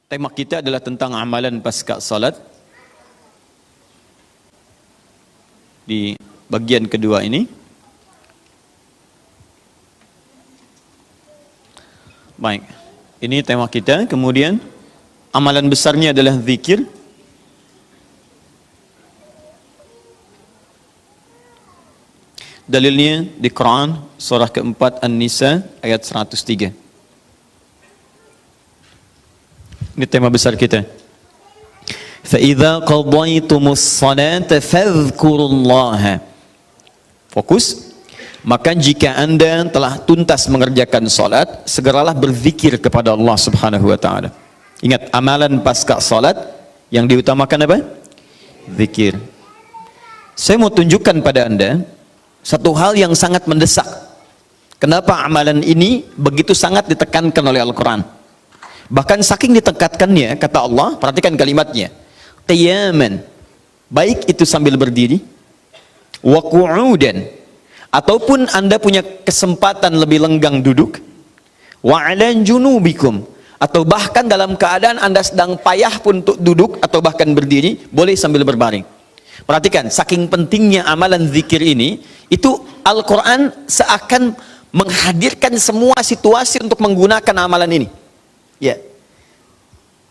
Tema kita adalah tentang amalan pasca salat. Di bagian kedua ini. Baik, ini tema kita. Kemudian amalan besarnya adalah zikir. Dalilnya di Quran surah keempat An-Nisa ayat 103. Ini tema besar kita. فَإِذَا قَضَيْتُمُ الصَّلَاةَ فَاذْكُرُوا اللَّهَ. Fokus. Maka jika anda telah tuntas mengerjakan salat, segeralah berzikir kepada Allah Subhanahu wa taala. Ingat, amalan pasca salat yang diutamakan apa? Zikir. Saya mau tunjukkan pada anda satu hal yang sangat mendesak. Kenapa amalan ini begitu sangat ditekankan oleh Al-Quran? Bahkan saking ditekatkannya, kata Allah, perhatikan kalimatnya, qiyaman, baik itu sambil berdiri, wa qu'udan, ataupun anda punya kesempatan lebih lenggang duduk, wa 'ala junubikum, atau bahkan dalam keadaan anda sedang payah pun untuk duduk atau bahkan berdiri, boleh sambil berbaring. Perhatikan, saking pentingnya amalan zikir ini, itu Al-Quran seakan menghadirkan semua situasi untuk menggunakan amalan ini. Ya,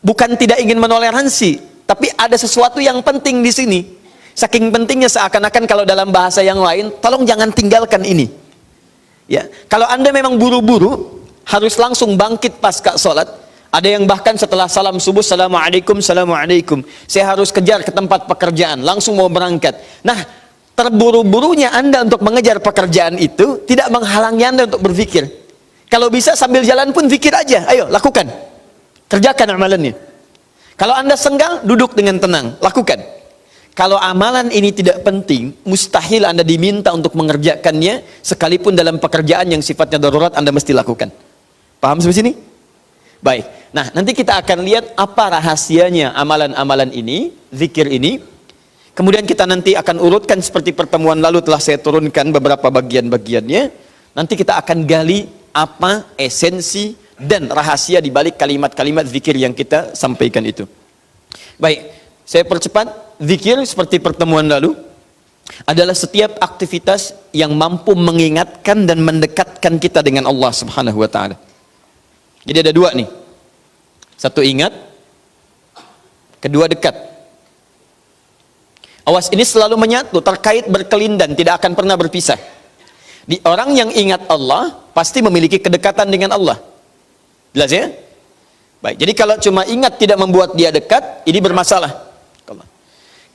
bukan tidak ingin menoleransi, tapi ada sesuatu yang penting di sini. Saking pentingnya seakan-akan kalau dalam bahasa yang lain, tolong jangan tinggalkan ini. Ya, kalau anda memang buru-buru, harus langsung bangkit pasca sholat. Ada yang bahkan setelah salam subuh, assalamualaikum, assalamualaikum, saya harus kejar ke tempat pekerjaan, langsung mau berangkat. Nah, terburu-burunya anda untuk mengejar pekerjaan itu tidak menghalangi anda untuk berzikir. Kalau bisa sambil jalan pun zikir aja, ayo lakukan, kerjakan amalannya. Kalau anda senggang, duduk dengan tenang, lakukan. Kalau amalan ini tidak penting, mustahil anda diminta untuk mengerjakannya, sekalipun dalam pekerjaan yang sifatnya darurat anda mesti lakukan. Paham sampai sini? Baik, nah nanti kita akan lihat apa rahasianya amalan-amalan ini, zikir ini. Kemudian kita nanti akan urutkan seperti pertemuan lalu telah saya turunkan beberapa bagian-bagiannya. Nanti kita akan gali apa esensi dan rahasia di balik kalimat-kalimat zikir yang kita sampaikan itu. Baik, saya percepat. Zikir seperti pertemuan lalu adalah setiap aktivitas yang mampu mengingatkan dan mendekatkan kita dengan Allah Subhanahu wa taala. Jadi ada dua nih. Satu ingat, kedua dekat. Awas, ini selalu menyatu, terkait berkelindan, tidak akan pernah berpisah. Di orang yang ingat Allah pasti memiliki kedekatan dengan Allah. Jelas ya? Baik, jadi kalau cuma ingat tidak membuat dia dekat, ini bermasalah.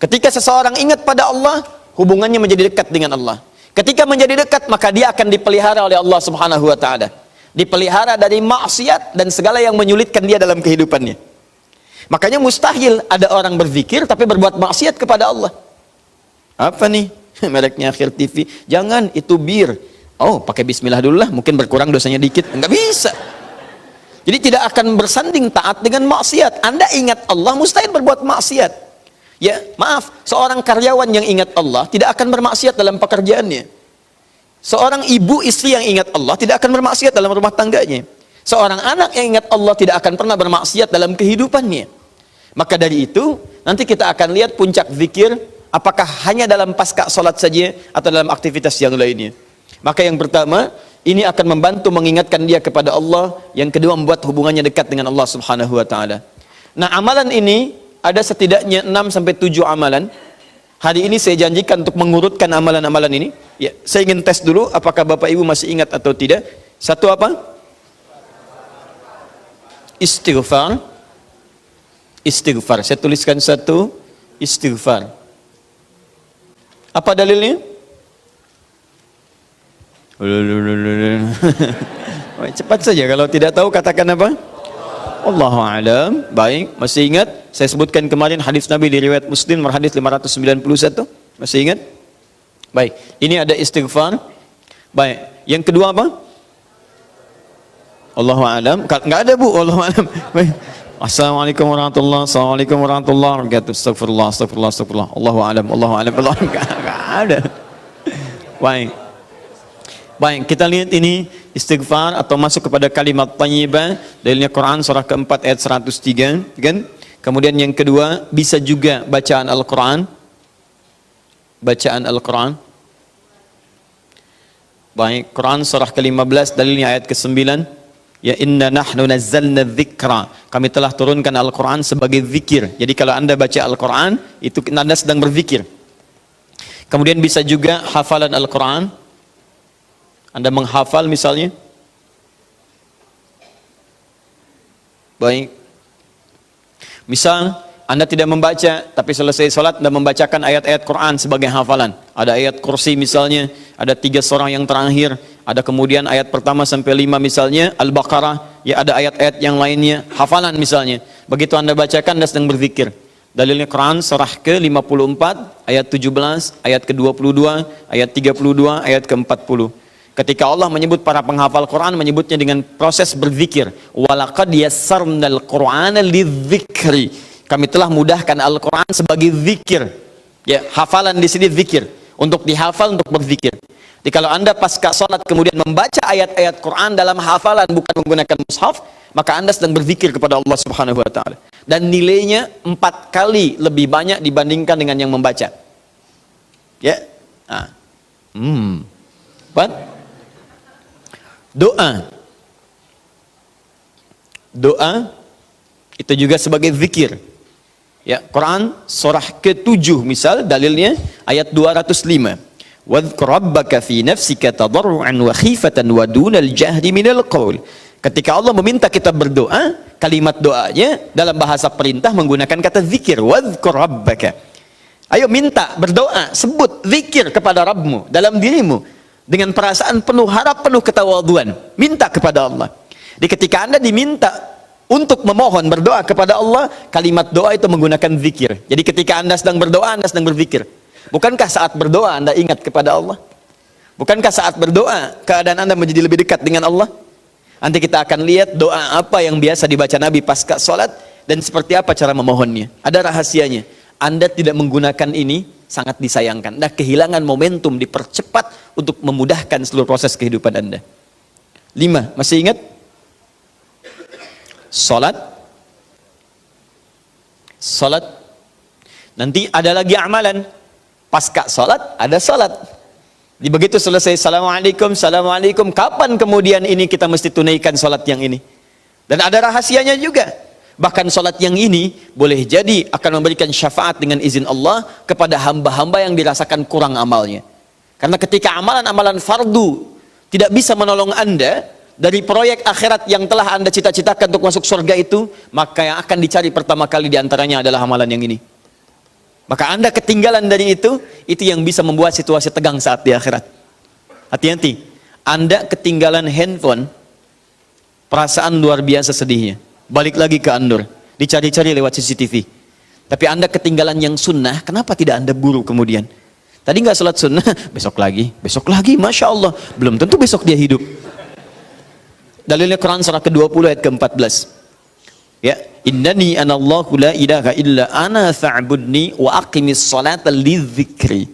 Ketika seseorang ingat pada Allah, hubungannya menjadi dekat dengan Allah. Ketika menjadi dekat, maka dia akan dipelihara oleh Allah Subhanahu wa taala. Dipelihara dari maksiat dan segala yang menyulitkan dia dalam kehidupannya. Makanya mustahil ada orang berzikir tapi berbuat maksiat kepada Allah. Apa nih? Mereknya Akhir TV, jangan, itu bir. Oh, pakai bismillah dulu lah, mungkin berkurang dosanya dikit. Enggak bisa. Jadi tidak akan bersanding taat dengan maksiat. Anda ingat Allah, mustahil berbuat maksiat. Ya, maaf, seorang karyawan yang ingat Allah tidak akan bermaksiat dalam pekerjaannya. Seorang ibu istri yang ingat Allah tidak akan bermaksiat dalam rumah tangganya. Seorang anak yang ingat Allah tidak akan pernah bermaksiat dalam kehidupannya. Maka dari itu, nanti kita akan lihat puncak zikir, apakah hanya dalam pasca sholat saja atau dalam aktivitas yang lainnya. Maka yang pertama, ini akan membantu mengingatkan dia kepada Allah. Yang kedua, membuat hubungannya dekat dengan Allah Subhanahu wa taala. Nah, amalan ini ada setidaknya 6-7 amalan. Hari ini saya janjikan untuk mengurutkan amalan-amalan ini. Ya, saya ingin tes dulu apakah Bapak Ibu masih ingat atau tidak. Satu apa? Istighfar. Istighfar. Saya tuliskan satu, istighfar. Apa dalilnya? Cepat saja, kalau tidak tahu katakan apa? Allahu a'lam. Baik, masih ingat? Saya sebutkan kemarin hadis Nabi di riwayat Muslim hadis 591. Masih ingat? Baik, ini ada istighfar. Baik, yang kedua apa? Allahu a'lam. Enggak ada, Bu, Allahu a'lam. Baik. Assalamualaikum warahmatullahi wabarakatuh. Assalamualaikum warahmatullahi wabarakatuh. Astagfirullah, astagfirullah, astagfirullah. Allahu a'lam, Allahu a'lam. Enggak ada. Baik. Baik, kita lihat ini istighfar atau masuk kepada kalimat thayyibah. Dalilnya Quran surah keempat ayat 103, kan? Kemudian yang kedua, bisa juga bacaan Al-Quran. Bacaan Al-Quran. Baik, Quran surah ke-15, dalilnya ayat ke-9. Ya inna nahnu nazzalna dzikra. Kami telah turunkan Al-Quran sebagai zikir. Jadi kalau Anda baca Al-Quran, itu Anda sedang berzikir. Kemudian bisa juga hafalan Al-Quran. Anda menghafal misalnya. Baik. Misal, Anda tidak membaca, tapi selesai sholat, Anda membacakan ayat-ayat Quran sebagai hafalan. Ada ayat kursi misalnya, ada 3 surah yang terakhir, ada kemudian ayat pertama sampai 5 misalnya, Al-Baqarah, ya ada ayat-ayat yang lainnya, hafalan misalnya. Begitu Anda bacakan, Anda sedang berzikir. Dalilnya Quran surah ke-54, ayat 17, ayat ke-22, ayat 32, ayat ke-40. Ketika Allah menyebut para penghafal Quran, menyebutnya dengan proses berzikir. Walaqad yassarnal Qur'ana lidzikri. Kami telah mudahkan Al-Quran sebagai zikir. Ya, hafalan di sini zikir. Untuk dihafal, untuk berzikir. Jadi kalau Anda pasca sholat kemudian membaca ayat-ayat Quran dalam hafalan bukan menggunakan mushaf, maka Anda sedang berzikir kepada Allah Subhanahu wa taala. Dan nilainya 4 kali lebih banyak dibandingkan dengan yang membaca. Ya. Nah. Doa. Doa itu juga sebagai zikir. Ya, Quran surah ke-7 misal dalilnya ayat 205. Wadhkur rabbaka fi nafsika tadarruan wa khifatan wa dunal jahri minal qaul. Ketika Allah meminta kita berdoa, kalimat doanya dalam bahasa perintah menggunakan kata zikir. Wadhkur rabbaka. Ayo minta, berdoa, sebut zikir kepada Rabbmu dalam dirimu. Dengan perasaan penuh harap, penuh ketawaduan, minta kepada Allah. Jadi ketika Anda diminta untuk memohon berdoa kepada Allah, kalimat doa itu menggunakan zikir. Jadi ketika Anda sedang berdoa, Anda sedang berzikir. Bukankah saat berdoa Anda ingat kepada Allah? Bukankah saat berdoa keadaan Anda menjadi lebih dekat dengan Allah? Nanti kita akan lihat doa apa yang biasa dibaca Nabi pasca sholat dan seperti apa cara memohonnya. Ada rahasianya. Anda tidak menggunakan ini, sangat disayangkan. Anda kehilangan momentum, dipercepat untuk memudahkan seluruh proses kehidupan Anda. 5, masih ingat? Salat. Salat. Nanti ada lagi amalan. Pasca salat, ada salat. Di begitu selesai, Assalamualaikum, Assalamualaikum. Kapan kemudian ini kita mesti tunaikan salat yang ini? Dan ada rahasianya juga. Bahkan salat yang ini boleh jadi akan memberikan syafaat dengan izin Allah kepada hamba-hamba yang dirasakan kurang amalnya. Karena ketika amalan-amalan fardu tidak bisa menolong Anda dari proyek akhirat yang telah Anda cita-citakan untuk masuk surga itu, maka yang akan dicari pertama kali diantaranya adalah amalan yang ini. Maka Anda ketinggalan dari itu yang bisa membuat situasi tegang saat di akhirat. Hati-hati, Anda ketinggalan handphone, perasaan luar biasa sedihnya. Balik lagi ke Andur, dicari-cari lewat CCTV. Tapi Anda ketinggalan yang sunnah, kenapa tidak Anda buru kemudian? Tadi nggak sholat sunnah, besok lagi, Masya Allah. Belum tentu besok dia hidup. Dalilnya Quran surah ke-20 ayat ke-14. Ya, innani anallahu la ilaha illa ana fa'budni wa aqimis salata lidzikri.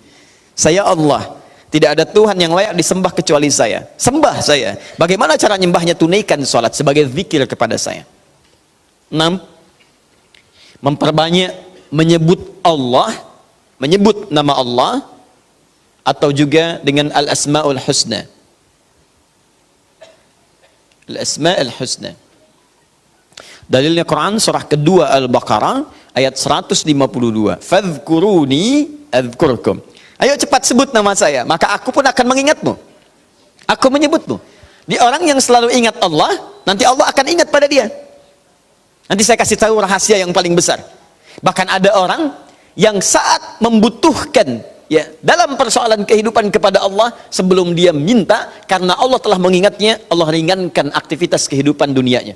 Saya Allah, tidak ada Tuhan yang layak disembah kecuali saya. Sembah saya. Bagaimana cara nyembahnya? Tunaikan salat sebagai zikir kepada saya. 6. Memperbanyak menyebut Allah, menyebut nama Allah, atau juga dengan al-asma'ul husna. Al-asma'ul husna. Dalilnya Quran surah kedua Al-Baqarah ayat 152. Fadhkuruni adzkurkum. Ayo cepat sebut nama saya, maka aku pun akan mengingatmu. Aku menyebutmu. Di orang yang selalu ingat Allah, nanti Allah akan ingat pada dia. Nanti saya kasih tahu rahasia yang paling besar. Bahkan ada orang yang saat membutuhkan ya dalam persoalan kehidupan kepada Allah, sebelum dia minta, karena Allah telah mengingatnya, Allah ringankan aktivitas kehidupan dunianya.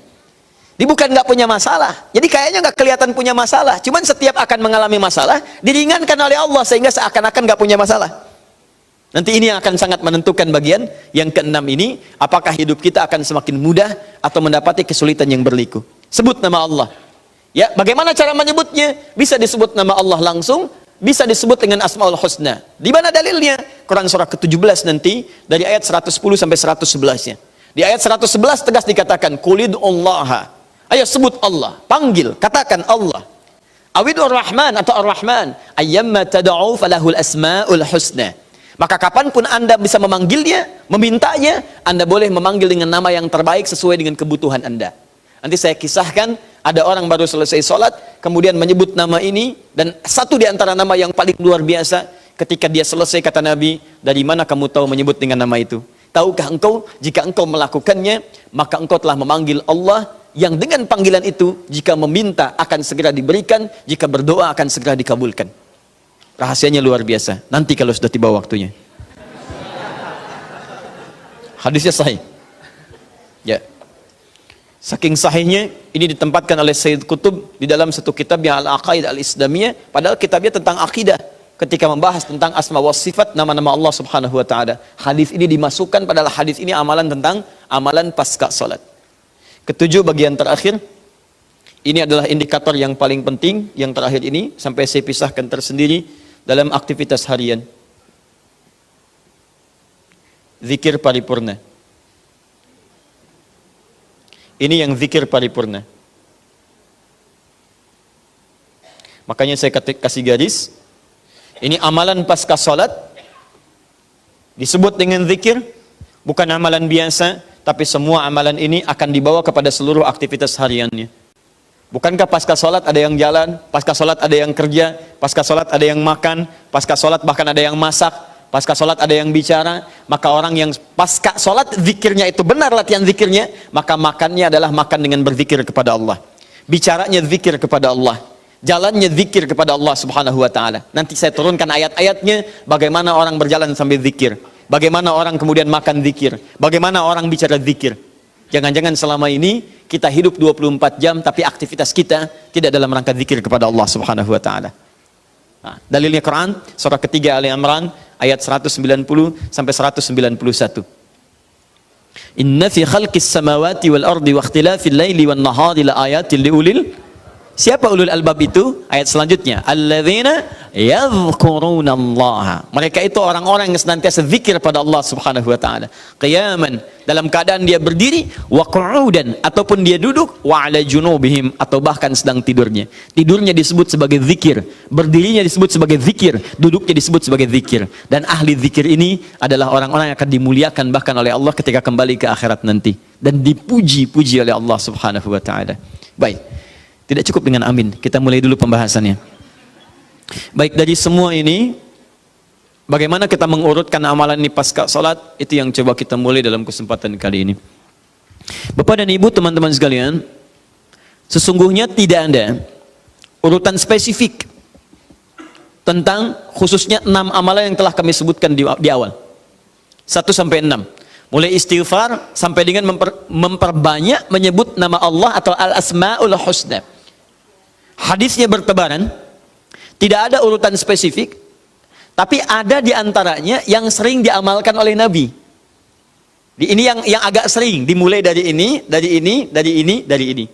Dia bukan nggak punya masalah, jadi kayaknya nggak kelihatan punya masalah, cuman setiap akan mengalami masalah diringankan oleh Allah sehingga seakan-akan nggak punya masalah. Nanti ini yang akan sangat menentukan bagian yang ke-6 ini, apakah hidup kita akan semakin mudah atau mendapati kesulitan yang berliku. Sebut nama Allah. Ya, bagaimana cara menyebutnya? Bisa disebut nama Allah langsung, bisa disebut dengan Asmaul Husna. Di mana dalilnya? Quran surah ke-17 nanti dari ayat 110 sampai 111-nya. Di ayat 111 tegas dikatakan, Qulidullaha. Ayo sebut Allah, panggil, katakan Allah. Awidur Rahman atau Ar-Rahman, ayyamma tad'u falahul asmaul husna. Maka kapanpun Anda bisa memanggilnya, memintanya, Anda boleh memanggil dengan nama yang terbaik sesuai dengan kebutuhan Anda. Nanti saya kisahkan, ada orang baru selesai sholat, kemudian menyebut nama ini, dan satu di antara nama yang paling luar biasa, ketika dia selesai kata Nabi, dari mana kamu tahu menyebut dengan nama itu? Tahukah engkau, jika engkau melakukannya, maka engkau telah memanggil Allah, yang dengan panggilan itu, jika meminta akan segera diberikan, jika berdoa akan segera dikabulkan. Rahasianya luar biasa, nanti kalau sudah tiba waktunya. Hadisnya sahih. Ya. Saking sahihnya, ini ditempatkan oleh Sayyid Qutb di dalam satu kitab yang Al-Aqaid Al-Islamiyah, padahal kitabnya tentang akidah, ketika membahas tentang asma wa sifat, nama-nama Allah subhanahu wa ta'ala. Hadis ini dimasukkan, padahal hadis ini amalan tentang amalan pasca salat. Ketujuh, bagian terakhir, ini adalah indikator yang paling penting, yang terakhir ini, sampai saya pisahkan tersendiri dalam aktivitas harian. Zikir paripurna. Ini yang zikir paripurna. Makanya saya kasih garis, ini amalan pasca salat, disebut dengan zikir, bukan amalan biasa, tapi semua amalan ini akan dibawa kepada seluruh aktivitas hariannya. Bukankah pasca sholat ada yang jalan, pasca sholat ada yang kerja, pasca sholat ada yang makan, pasca sholat bahkan ada yang masak, pasca sholat ada yang bicara. Maka orang yang pasca sholat zikirnya itu benar latihan zikirnya, maka makannya adalah makan dengan berzikir kepada Allah, bicaranya zikir kepada Allah, jalannya zikir kepada Allah subhanahu wa ta'ala. Nanti saya turunkan ayat-ayatnya, bagaimana orang berjalan sambil zikir, bagaimana orang kemudian makan zikir, bagaimana orang bicara zikir. Jangan-jangan selama ini kita hidup 24 jam tapi aktivitas kita tidak dalam rangka zikir kepada Allah subhanahu wa ta'ala. Nah, dalilnya Quran surah ketiga Ali Imran ayat 190 sampai 191. Inna fi khalqis samawati wal ardi wa ikhtilafil laili wan nahari la ayatin liulil. Siapa ulul albab itu? Ayat selanjutnya, alladzina yadhkurunallaha. Mereka itu orang-orang yang senantiasa zikir pada Allah subhanahu wa ta'ala. Qiyaman, dalam keadaan dia berdiri, wa qu'udan, ataupun dia duduk, wa ala junubihim, atau bahkan sedang tidurnya. Tidurnya disebut sebagai zikir, berdirinya disebut sebagai zikir, duduknya disebut sebagai zikir. Dan ahli zikir ini adalah orang-orang yang akan dimuliakan bahkan oleh Allah ketika kembali ke akhirat nanti. Dan dipuji-puji oleh Allah subhanahu wa ta'ala. Baik. Tidak cukup dengan amin, kita mulai dulu pembahasannya. Baik, dari semua ini, bagaimana kita mengurutkan amalan ini pasca salat, itu yang coba kita mulai dalam kesempatan kali ini. Bapak dan Ibu, teman-teman sekalian, sesungguhnya tidak ada urutan spesifik tentang khususnya 6 amalan yang telah kami sebutkan di awal. 1 sampai 6. Mulai istighfar sampai dengan memperbanyak menyebut nama Allah atau al-asma'ul husna. Hadisnya bertebaran, tidak ada urutan spesifik, tapi ada di antaranya yang sering diamalkan oleh Nabi. Ini yang agak sering dimulai dari ini, dari ini, dari ini, dari ini.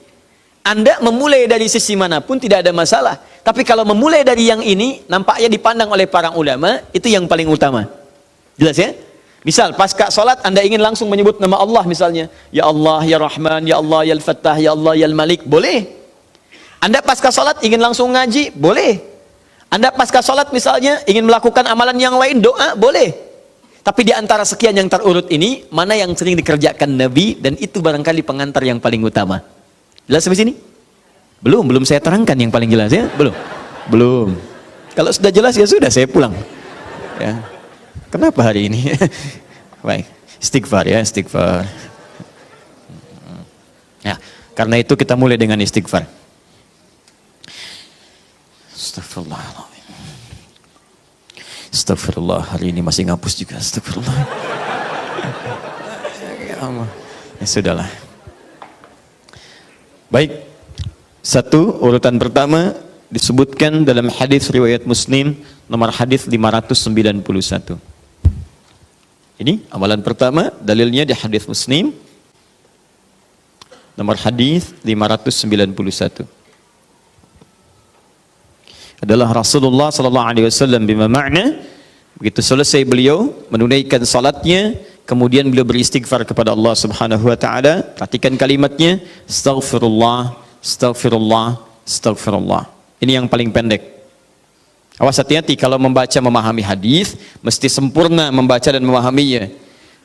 Anda memulai dari sisi manapun tidak ada masalah. Tapi kalau memulai dari yang ini, nampaknya dipandang oleh para ulama itu yang paling utama. Jelas ya? Misal pasca sholat Anda ingin langsung menyebut nama Allah misalnya, ya Allah, ya Rahman, ya Allah, ya Al-Fattah, ya Allah, ya Al-Malik, boleh. Anda pasca sholat ingin langsung ngaji, boleh. Anda pasca sholat misalnya ingin melakukan amalan yang lain, doa, boleh. Tapi di antara sekian yang terurut ini, mana yang sering dikerjakan Nabi, dan itu barangkali pengantar yang paling utama. Jelas sampai sini? Belum saya terangkan yang paling jelas ya? Belum. Kalau sudah jelas ya sudah, saya pulang. Ya. Kenapa hari ini? Baik, istighfar ya, istighfar. Ya, karena itu kita mulai dengan istighfar. Astagfirullahaladzim. Astagfirullah, hari ini masih ngapus juga. Astagfirullah. Ya Allah. Ya sudahlah. Baik. 1, urutan pertama disebutkan dalam hadis riwayat Muslim nomor hadis 591. Ini amalan pertama, dalilnya di hadis Muslim nomor hadis 591. adalah Rasulullah sallallahu alaihi wasallam, bima makna begitu selesai beliau menunaikan salatnya, kemudian beliau beristighfar kepada Allah Subhanahu wa taala. Perhatikan kalimatnya, astaghfirullah, astaghfirullah, astaghfirullah. Ini yang paling pendek. Awas, hati-hati kalau membaca memahami hadis, mesti sempurna membaca dan memahaminya.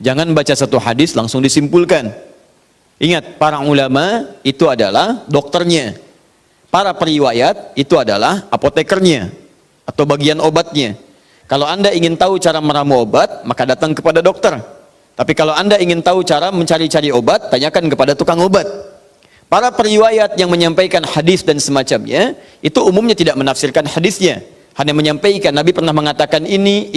Jangan baca satu hadis langsung disimpulkan. Ingat, para ulama itu adalah dokternya. Para periwayat itu adalah apotekernya atau bagian obatnya. Kalau Anda ingin tahu cara meramu obat, maka datang kepada dokter. Tapi kalau Anda ingin tahu cara mencari-cari obat, tanyakan kepada tukang obat. Para periwayat yang menyampaikan hadis dan semacamnya, itu umumnya tidak menafsirkan hadisnya, hanya menyampaikan Nabi pernah mengatakan ini,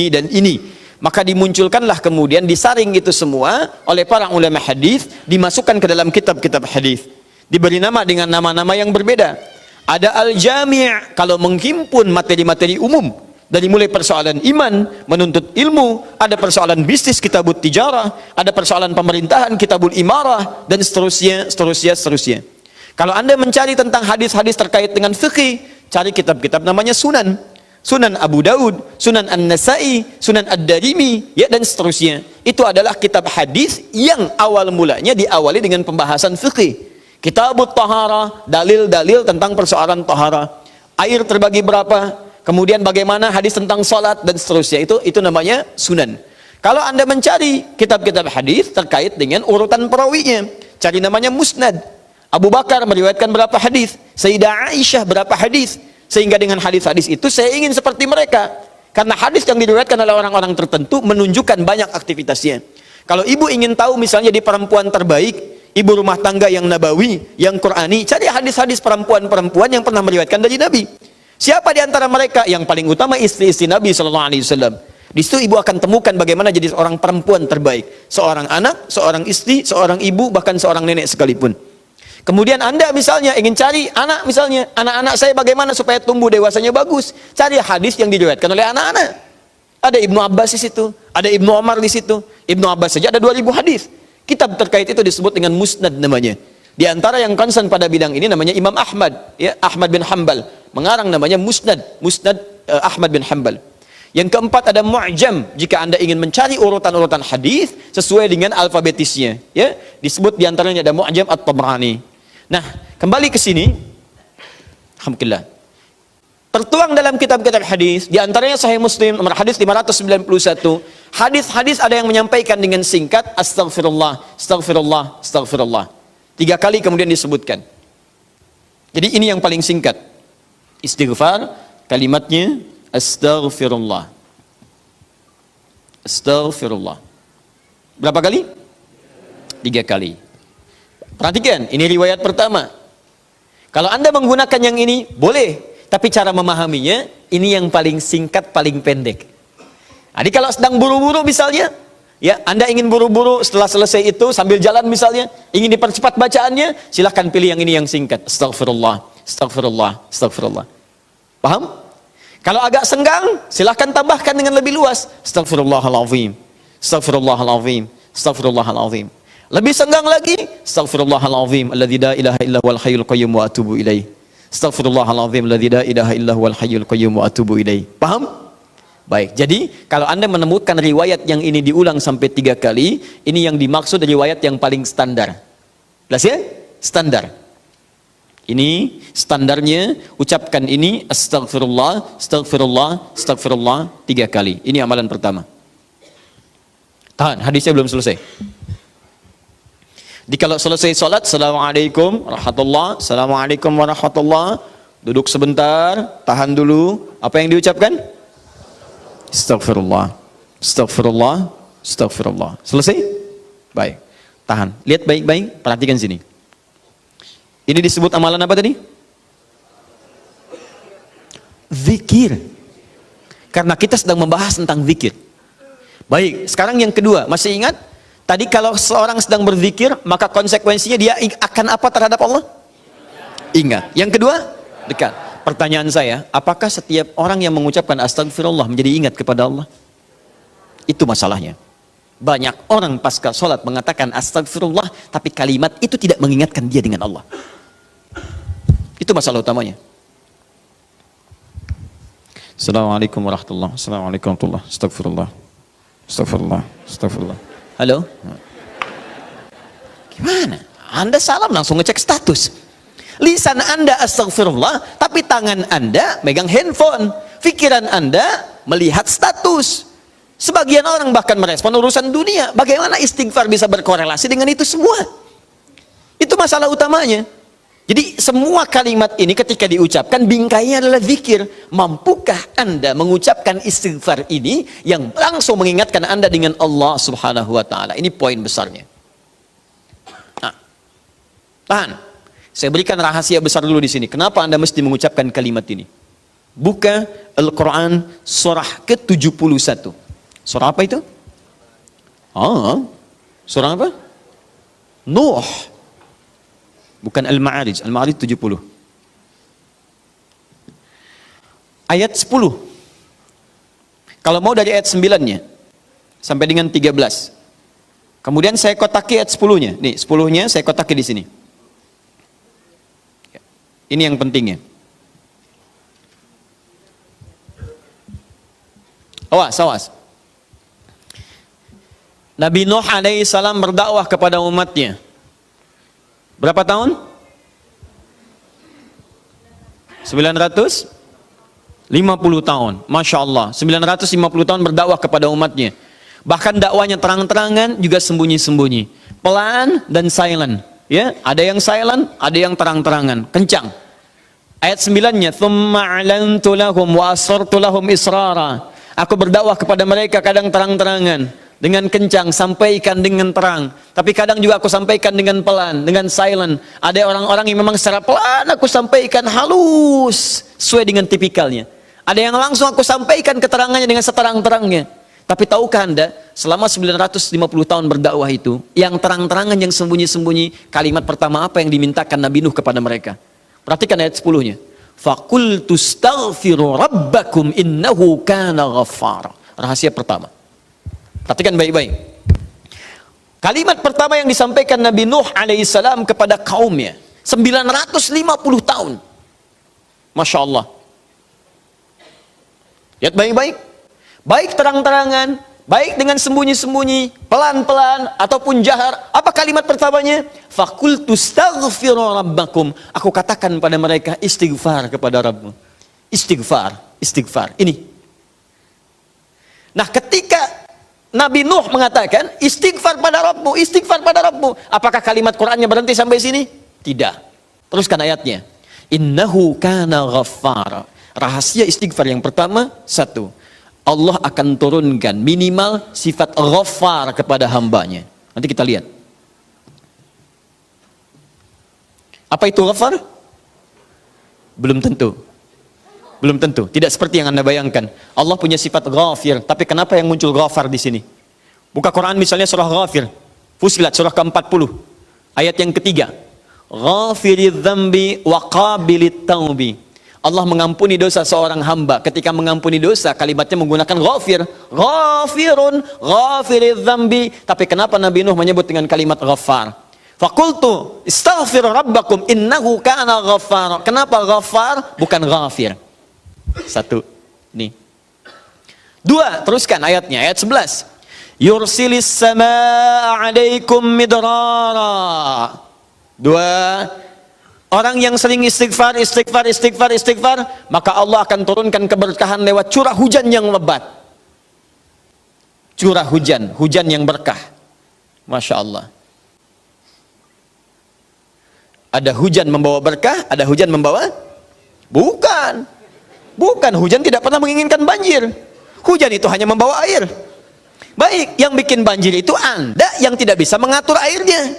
dan ini. Maka dimunculkanlah kemudian disaring itu semua oleh para ulama hadis, dimasukkan ke dalam kitab-kitab hadis. Diberi nama dengan nama-nama yang berbeda. Ada al-jami' kalau menghimpun materi-materi umum, dari mulai persoalan iman, menuntut ilmu, ada persoalan bisnis, kitabut tijarah, ada persoalan pemerintahan, kitabul imarah, dan seterusnya. Kalau Anda mencari tentang hadis-hadis terkait dengan fikih, cari kitab-kitab namanya sunan. Sunan Abu Daud, Sunan An-Nasai, Sunan Ad-Darimi, ya, dan seterusnya. Itu adalah kitab hadis yang awal mulanya diawali dengan pembahasan fikih. Kitabut Taharah, dalil-dalil tentang persoalan taharah. Air terbagi berapa? Kemudian bagaimana hadis tentang salat dan seterusnya. Itu namanya sunan. Kalau Anda mencari kitab-kitab hadis terkait dengan urutan perawinya, cari namanya musnad. Abu Bakar meriwayatkan berapa hadis? Sayyidah Aisyah berapa hadis? Sehingga dengan hadis-hadis itu saya ingin seperti mereka. Karena hadis yang diriwayatkan oleh orang-orang tertentu menunjukkan banyak aktivitasnya. Kalau ibu ingin tahu misalnya di perempuan terbaik, ibu rumah tangga yang nabawi, yang Qurani, cari hadis-hadis perempuan-perempuan yang pernah meriwayatkan dari Nabi. Siapa di antara mereka? Yang paling utama istri-istri Nabi SAW. Di situ ibu akan temukan bagaimana jadi seorang perempuan terbaik. Seorang anak, seorang istri, seorang ibu, bahkan seorang nenek sekalipun. Kemudian Anda misalnya ingin cari anak, misalnya anak-anak saya bagaimana supaya tumbuh dewasanya bagus, cari hadis yang diriwayatkan oleh anak-anak. Ada Ibnu Abbas di situ, ada Ibnu Umar di situ. Ibnu Abbas saja ada 2000 hadis. Kitab terkait itu disebut dengan musnad namanya. Di antara yang concern pada bidang ini namanya Imam Ahmad, ya, Ahmad bin Hanbal. Mengarang namanya musnad Ahmad bin Hanbal. Yang keempat ada mu'jam, jika Anda ingin mencari urutan-urutan hadis sesuai dengan alfabetisnya, ya, disebut di antaranya ada mu'jam at-Tabrani. Nah, kembali ke sini. Alhamdulillah. Tertuang dalam kitab-kitab hadis, di antaranya Sahih Muslim nomor hadis 591. Hadis-hadis ada yang menyampaikan dengan singkat astaghfirullah, astaghfirullah, astaghfirullah. 3 kali kemudian disebutkan. Jadi ini yang paling singkat. Istighfar, kalimatnya astaghfirullah. Astaghfirullah. Berapa kali? 3 kali. Perhatikan, ini riwayat pertama. Kalau Anda menggunakan yang ini, boleh. Tapi cara memahaminya, ini yang paling singkat, paling pendek. Jadi kalau sedang buru-buru misalnya, ya, Anda ingin buru-buru setelah selesai itu, sambil jalan misalnya, ingin dipercepat bacaannya, silahkan pilih yang ini yang singkat. Astaghfirullah, astaghfirullah, astaghfirullah. Paham? Kalau agak senggang, silahkan tambahkan dengan lebih luas. Astaghfirullahaladzim, astaghfirullahaladzim, astaghfirullahaladzim. Lebih senggang lagi, astaghfirullahaladzim, alladzi la ilaha illa huwal hayyul qayyum wa atubu ilaih. Astaghfirullahaladzim, alladzi la ilaha illa huwal hayyul qayyum wa atubu ilaih. Paham? Baik, jadi kalau Anda menemukan riwayat yang ini diulang sampai 3 kali, ini yang dimaksud riwayat yang paling standar. Jelas ya? Standar. Ini standarnya, ucapkan ini astaghfirullah, astaghfirullah, astaghfirullah 3 kali. Ini amalan pertama. Tahan, hadisnya belum selesai. Jadi kalau selesai salat, assalamualaikum warahmatullah, assalamualaikum warahmatullah, duduk sebentar, tahan dulu. Apa yang diucapkan? Astaghfirullah, astaghfirullah, astaghfirullah. Selesai? Baik, tahan. Lihat baik-baik, perhatikan sini. Ini disebut amalan apa tadi? Zikir. Karena kita sedang membahas tentang zikir. Baik, sekarang yang kedua, masih ingat? Tadi kalau seorang sedang berzikir, maka konsekuensinya dia akan apa terhadap Allah? Ingat. Yang kedua, dekat. Pertanyaan saya, apakah setiap orang yang mengucapkan astagfirullah menjadi ingat kepada Allah? Itu masalahnya. Banyak orang pasca sholat mengatakan astagfirullah, tapi kalimat itu tidak mengingatkan dia dengan Allah. Itu masalah utamanya. Assalamualaikum warahmatullahi wabarakatuh. Assalamualaikum warahmatullahi wabarakatuh. Astagfirullah. Astagfirullah. Astagfirullah. Halo? Gimana? Anda salam langsung ngecek status. Lisan Anda astagfirullah, tapi tangan Anda megang handphone. Pikiran Anda melihat status. Sebagian orang bahkan merespon urusan dunia. Bagaimana istighfar bisa berkorelasi dengan itu semua? Itu masalah utamanya. Jadi semua kalimat ini ketika diucapkan bingkainya adalah zikir. Mampukah Anda mengucapkan istighfar ini yang langsung mengingatkan Anda dengan Allah Subhanahu wa taala? Ini poin besarnya. Nah, tahan. Saya berikan rahasia besar dulu di sini. Kenapa Anda mesti mengucapkan kalimat ini? Buka Al-Quran surah ke-71. Surah apa itu? Surah apa? Nuh. Bukan Al-Ma'arij. Al-Ma'arij 70. Ayat 10. Kalau mau dari ayat 9-nya sampai dengan 13. Kemudian saya kotaki ayat 10-nya. Nih, 10-nya saya kotaki di sini. Ini yang pentingnya. Awas. Nabi Nuh alaihissalam berdakwah kepada umatnya. Berapa tahun? 950 tahun. Masya Allah. 950 tahun berdakwah kepada umatnya. Bahkan dakwanya terang-terangan juga sembunyi-sembunyi. Pelan dan silent. Ya, ada yang silent, ada yang terang-terangan. Kencang. Ayat 9-nya, "Tsumma 'alantu lahum wa asrartu lahum israra." Aku berdakwah kepada mereka kadang terang-terangan, dengan kencang, sampaikan dengan terang. Tapi kadang juga aku sampaikan dengan pelan, dengan silent. Ada orang-orang yang memang secara pelan aku sampaikan halus, sesuai dengan tipikalnya. Ada yang langsung aku sampaikan keterangannya dengan seterang-terangnya. Tapi tahukah Anda, selama 950 tahun berdakwah itu, yang terang-terangan, yang sembunyi-sembunyi, kalimat pertama apa yang dimintakan Nabi Nuh kepada mereka? Perhatikan ayat 10-nya. Faqultu astaghfiru rabbakum innahu kana ghaffara. Rahasia pertama. Perhatikan baik-baik. Kalimat pertama yang disampaikan Nabi Nuh alaihissalam kepada kaumnya. 950 tahun. Masya Allah. Lihat baik-baik. Baik terang-terangan, baik dengan sembunyi-sembunyi, pelan-pelan, ataupun jahar. Apa kalimat pertamanya? Faqultu astaghfiru rabbakum. Aku katakan pada mereka, istighfar kepada Rabbmu. Istighfar. Ini. Nah, ketika Nabi Nuh mengatakan, istighfar pada Rabbmu, istighfar pada Rabbmu. Apakah kalimat Qur'annya berhenti sampai sini? Tidak. Teruskan ayatnya. Innahu kana ghaffara. Rahasia istighfar yang pertama, satu. Allah akan turunkan minimal sifat ghaffar kepada hambanya. Nanti kita lihat. Apa itu ghaffar? Belum tentu. Belum tentu. Tidak seperti yang Anda bayangkan. Allah punya sifat ghafir. Tapi kenapa yang muncul ghaffar di sini? Buka Quran misalnya surah Ghafir. Fusilat surah ke-40. Ayat yang ketiga. Ghafiridz dzambi wa qabilit taubi. Allah mengampuni dosa seorang hamba. Ketika mengampuni dosa, kalimatnya menggunakan ghafir. Ghafirun, ghafiridz dzambi. Tapi kenapa Nabi Nuh menyebut dengan kalimat ghaffar? Faqultu istaghfir rabbakum innahu kana ghaffar. Kenapa ghaffar bukan ghafir? Satu. Nih. Dua, teruskan ayatnya, ayat 11. Yursilis samaa 'alaikum midrara. Dua. Orang yang sering istighfar, maka Allah akan turunkan keberkahan lewat curah hujan yang lebat. Curah hujan, hujan yang berkah. Masya Allah. Ada hujan membawa berkah, ada hujan membawa? Bukan. Bukan, hujan tidak pernah menginginkan banjir. Hujan itu hanya membawa air. Baik, yang bikin banjir itu Anda yang tidak bisa mengatur airnya.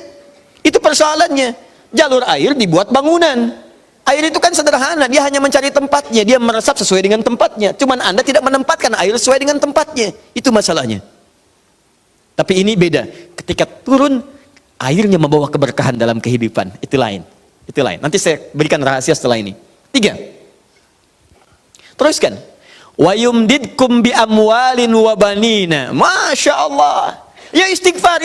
Itu persoalannya. Jalur air dibuat bangunan. Air itu kan sederhana, dia hanya mencari tempatnya, dia meresap sesuai dengan tempatnya. Cuman Anda tidak menempatkan air sesuai dengan tempatnya. Itu masalahnya. Tapi ini beda. Ketika turun, airnya membawa keberkahan dalam kehidupan. Itu lain. Itu lain. Nanti saya berikan rahasia setelah ini. 3. Teruskan. Wa yumdidkum bi amwalin wa banina. Masya Allah. Ya istighfar.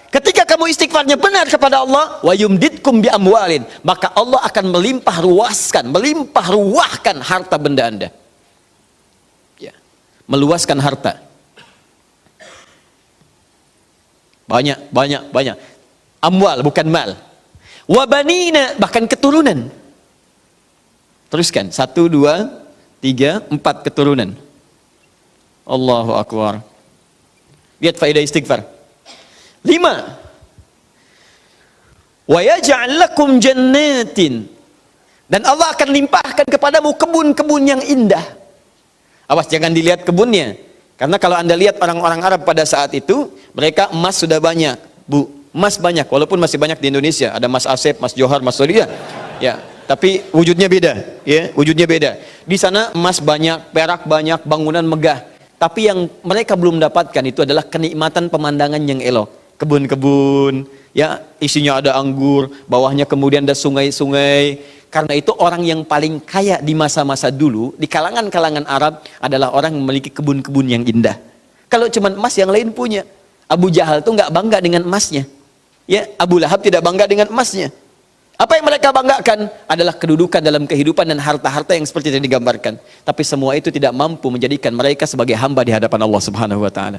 Ketika kamu istighfarnya benar kepada Allah, wa yumdidkum bi amwalin, maka Allah akan melimpah ruahkan harta benda Anda. meluaskan harta. Banyak. Amwal bukan mal. Wabanina, bahkan keturunan. Teruskan, 1, 2, 3, 4 keturunan. Allahu Akbar. Lihat faedah istighfar. 5. Wa yaj'al lakum jannatin. Dan Allah akan limpahkan kepadamu kebun-kebun yang indah. Awas jangan dilihat kebunnya. Karena kalau Anda lihat orang-orang Arab pada saat itu, mereka emas sudah banyak, Bu. Emas banyak, walaupun masih banyak di Indonesia. Ada Mas Asep, Mas Johar, Mas Sodia. Ya, tapi wujudnya beda, ya, wujudnya beda. Di sana emas banyak, perak banyak, bangunan megah. Tapi yang mereka belum dapatkan itu adalah kenikmatan pemandangan yang elok. Kebun-kebun, ya, isinya ada anggur, bawahnya kemudian ada sungai-sungai. Karena itu orang yang paling kaya di masa-masa dulu, di kalangan-kalangan Arab adalah orang yang memiliki kebun-kebun yang indah. Kalau cuma emas yang lain punya. Abu Jahal tuh nggak bangga dengan emasnya. Ya, Abu Lahab tidak bangga dengan emasnya. Apa yang mereka banggakan adalah kedudukan dalam kehidupan dan harta-harta yang seperti yang digambarkan. Tapi semua itu tidak mampu menjadikan mereka sebagai hamba di hadapan Allah Subhanahu wa taala.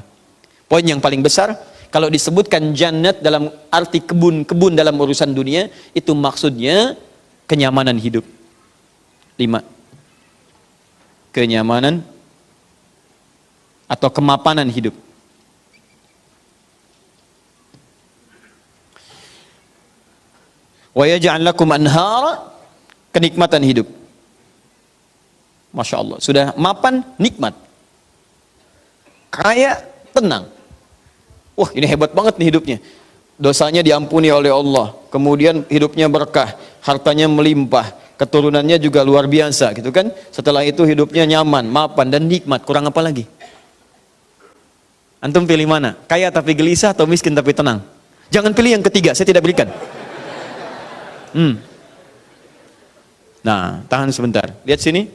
Poin yang paling besar, kalau disebutkan jannat dalam arti kebun-kebun dalam urusan dunia, itu maksudnya kenyamanan hidup. 5. Kenyamanan atau kemapanan hidup. Wa yaj'al lakum anhara, kenikmatan hidup. Masya Allah, sudah mapan, nikmat. Kaya, tenang. Wah, ini hebat banget nih hidupnya. Dosanya diampuni oleh Allah, kemudian hidupnya berkah, hartanya melimpah, keturunannya juga luar biasa, gitu kan? Setelah itu hidupnya nyaman, mapan dan nikmat. Kurang apa lagi? Antum pilih mana? Kaya tapi gelisah atau miskin tapi tenang? Jangan pilih yang ketiga, saya tidak berikan. Nah, tahan sebentar. Lihat sini.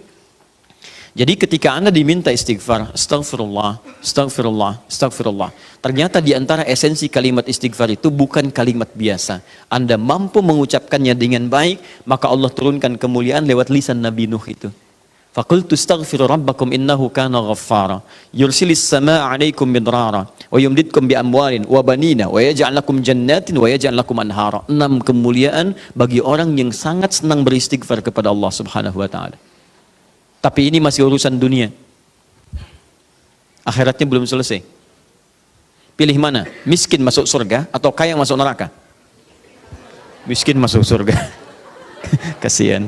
Jadi ketika Anda diminta istighfar, astagfirullah, astagfirullah, astagfirullah. Ternyata di antara esensi kalimat istighfar itu bukan kalimat biasa. Anda mampu mengucapkannya dengan baik, maka Allah turunkan kemuliaan lewat lisan Nabi Nuh itu. Faqultu astaghfiru rabbakum innahu kana ghaffara yursilis samaa 'alaikum midrara wa yumdidkum bi amwalin wa banina wa yaj'al lakum jannatin wa yaj'al lakum anhara. 6 kemuliaan bagi orang yang sangat senang beristighfar kepada Allah Subhanahu wa taala. Tapi ini masih urusan dunia. Akhiratnya belum selesai. Pilih mana? Miskin masuk surga atau kaya masuk neraka? Miskin masuk surga. Kasihan.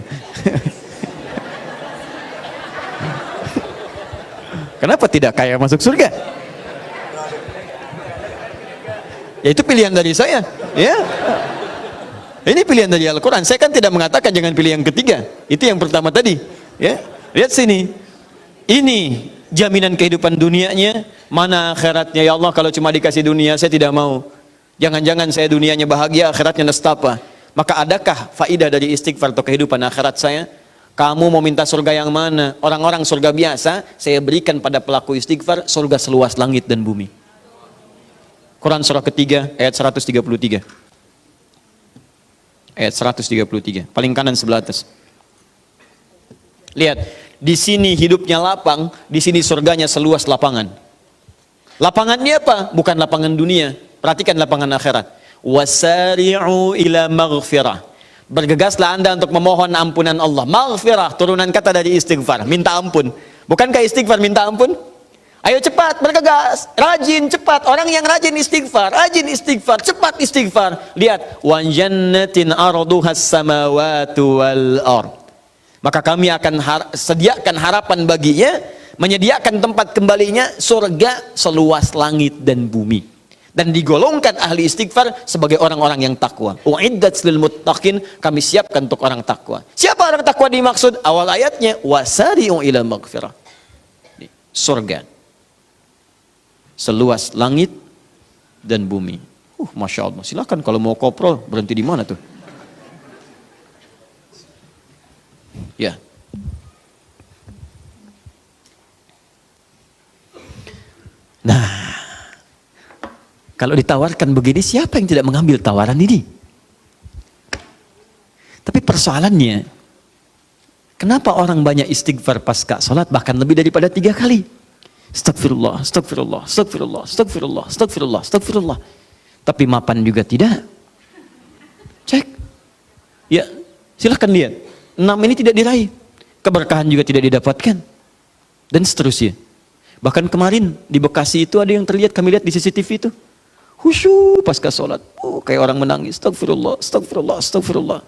Kenapa tidak kaya masuk surga? Ya itu pilihan dari saya, ya. Ini pilihan dari Al-Quran. Saya kan tidak mengatakan jangan pilih yang ketiga. Itu yang pertama tadi, ya. Lihat sini. Ini jaminan kehidupan dunianya, mana akhiratnya. Ya Allah, kalau cuma dikasih dunia saya tidak mau. Jangan-jangan saya dunianya bahagia, akhiratnya nestapa. Maka adakah faidah dari istighfar atau kehidupan akhirat saya? Kamu mau minta surga yang mana? Orang-orang surga biasa, saya berikan pada pelaku istighfar surga seluas langit dan bumi. Quran surah ketiga ayat 133. Ayat 133, paling kanan sebelah atas. Lihat, di sini hidupnya lapang, di sini surganya seluas lapangan. Lapangannya apa? Bukan lapangan dunia. Perhatikan lapangan akhirat. Wasari'u ila maghfirah. Bergegaslah Anda untuk memohon ampunan Allah. Maghfirah, turunan kata dari istighfar, minta ampun. Bukankah istighfar minta ampun? Ayo cepat, bergegas, rajin, cepat. Orang yang rajin istighfar, cepat istighfar. Lihat, wa jannatin arduhas samawati wal ard. Maka kami akan sediakan harapan baginya, menyediakan tempat kembalinya surga seluas langit dan bumi. Dan digolongkan ahli istighfar sebagai orang-orang yang takwa. Uiddat lil muttaqin, kami siapkan untuk orang takwa. Siapa orang takwa dimaksud? Awal ayatnya wasari'u ila maghfirah. Surga seluas langit dan bumi. Masya Allah. Silakan kalau mau kopro, berhenti di mana tuh? Ya. Nah, kalau ditawarkan begini, siapa yang tidak mengambil tawaran ini? Tapi persoalannya, kenapa orang banyak istighfar pasca sholat bahkan lebih daripada 3 kali? Astagfirullah, astagfirullah, astagfirullah, astagfirullah, astagfirullah, astagfirullah. Tapi mapan juga tidak. Cek. Ya, silahkan lihat. 6 ini tidak diraih. Keberkahan juga tidak didapatkan. Dan seterusnya. Bahkan kemarin di Bekasi itu ada yang terlihat, kami lihat di CCTV itu. Khusyuk pasca sholat. Kayak orang menangis. Astagfirullah, astagfirullah, astagfirullah.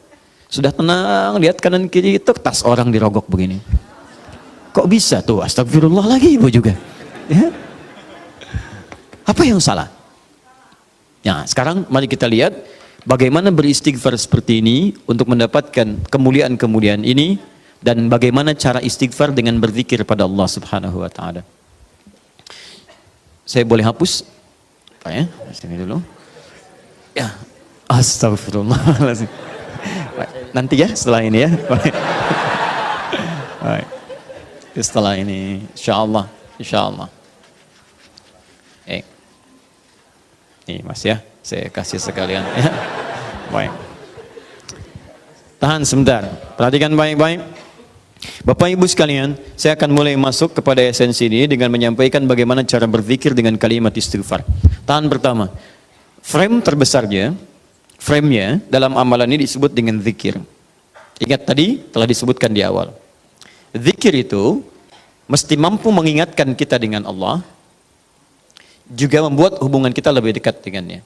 Sudah tenang, lihat kanan kiri itu, tas orang dirogok begini. Kok bisa tuh? Astagfirullah lagi ibu juga. Ya. Apa yang salah? Nah, sekarang mari kita lihat bagaimana beristighfar seperti ini untuk mendapatkan kemuliaan-kemuliaan ini, dan bagaimana cara istighfar dengan berzikir pada Allah Subhanahu wa taala. Saya boleh hapus? Pak ya, sini dulu. Ya, astagfirullahaladzim. Nanti ya setelah ini ya. Baik. Setelah ini insyaallah, insyaallah. Nih Mas ya, saya kasih sekalian ya. Baik. Tahan sebentar, perhatikan baik-baik. Bapak Ibu sekalian, saya akan mulai masuk kepada esensi ini dengan menyampaikan bagaimana cara berzikir dengan kalimat istighfar. Tahan pertama, frame-nya dalam amalan ini disebut dengan zikir. Ingat tadi telah disebutkan di awal. Zikir itu mesti mampu mengingatkan kita dengan Allah, juga membuat hubungan kita lebih dekat dengannya.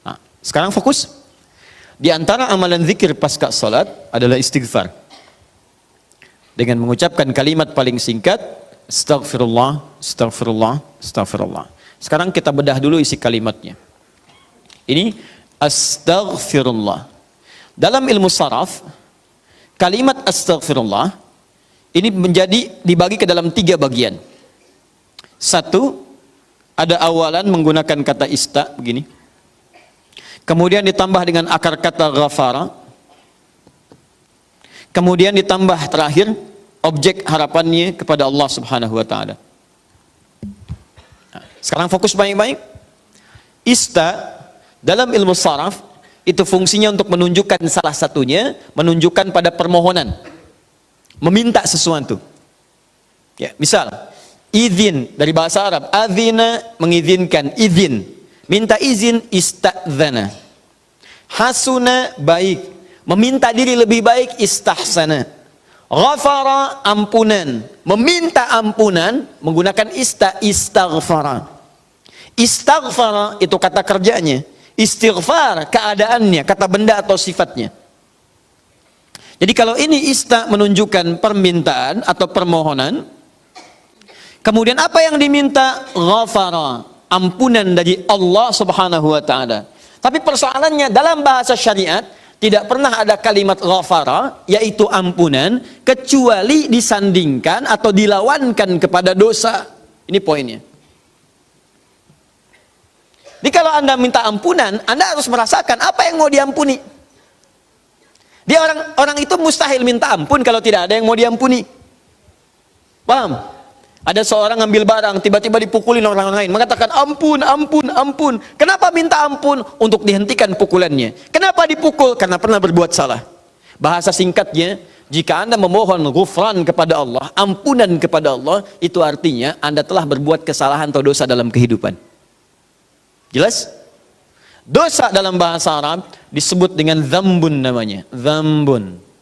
Nah, sekarang fokus. Di antara amalan zikir pasca salat adalah istighfar. Dengan mengucapkan kalimat paling singkat, astagfirullah, astagfirullah, astagfirullah. Sekarang kita bedah dulu isi kalimatnya. Ini astagfirullah. Dalam ilmu saraf, kalimat astagfirullah ini dibagi ke dalam 3 bagian. Satu, ada awalan menggunakan kata ista begini. Kemudian ditambah dengan akar kata ghafara. Kemudian ditambah terakhir objek harapannya kepada Allah Subhanahu wa taala. Nah, sekarang fokus baik-baik. Ista dalam ilmu saraf itu fungsinya untuk menunjukkan salah satunya, menunjukkan pada permohonan, meminta sesuatu. Ya, misal izin dari bahasa Arab, adzina mengizinkan, izin. Minta izin, istadzana. Hasuna baik, meminta diri lebih baik, istahsana. Ghafara ampunan, meminta ampunan menggunakan istaghfara. Istaghfara itu kata kerjanya, istighfar keadaannya, kata benda atau sifatnya. Jadi kalau ini menunjukkan permintaan atau permohonan, kemudian apa yang diminta? Ghafara, ampunan dari Allah Subhanahu wa taala. Tapi persoalannya dalam bahasa syariat tidak pernah ada kalimat ghafara, yaitu ampunan, kecuali disandingkan atau dilawankan kepada dosa. Ini poinnya. Jadi kalau Anda minta ampunan, Anda harus merasakan apa yang mau diampuni. Dia orang itu mustahil minta ampun kalau tidak ada yang mau diampuni. Paham? Ada seorang ngambil barang, tiba-tiba dipukulin orang lain, mengatakan ampun, ampun, ampun. Kenapa minta ampun? Untuk dihentikan pukulannya. Kenapa dipukul? Karena pernah berbuat salah. Bahasa singkatnya, jika Anda memohon ghufran kepada Allah, ampunan kepada Allah, itu artinya Anda telah berbuat kesalahan atau dosa dalam kehidupan. Jelas? Dosa dalam bahasa Arab disebut dengan dzambun namanya. Dzambun.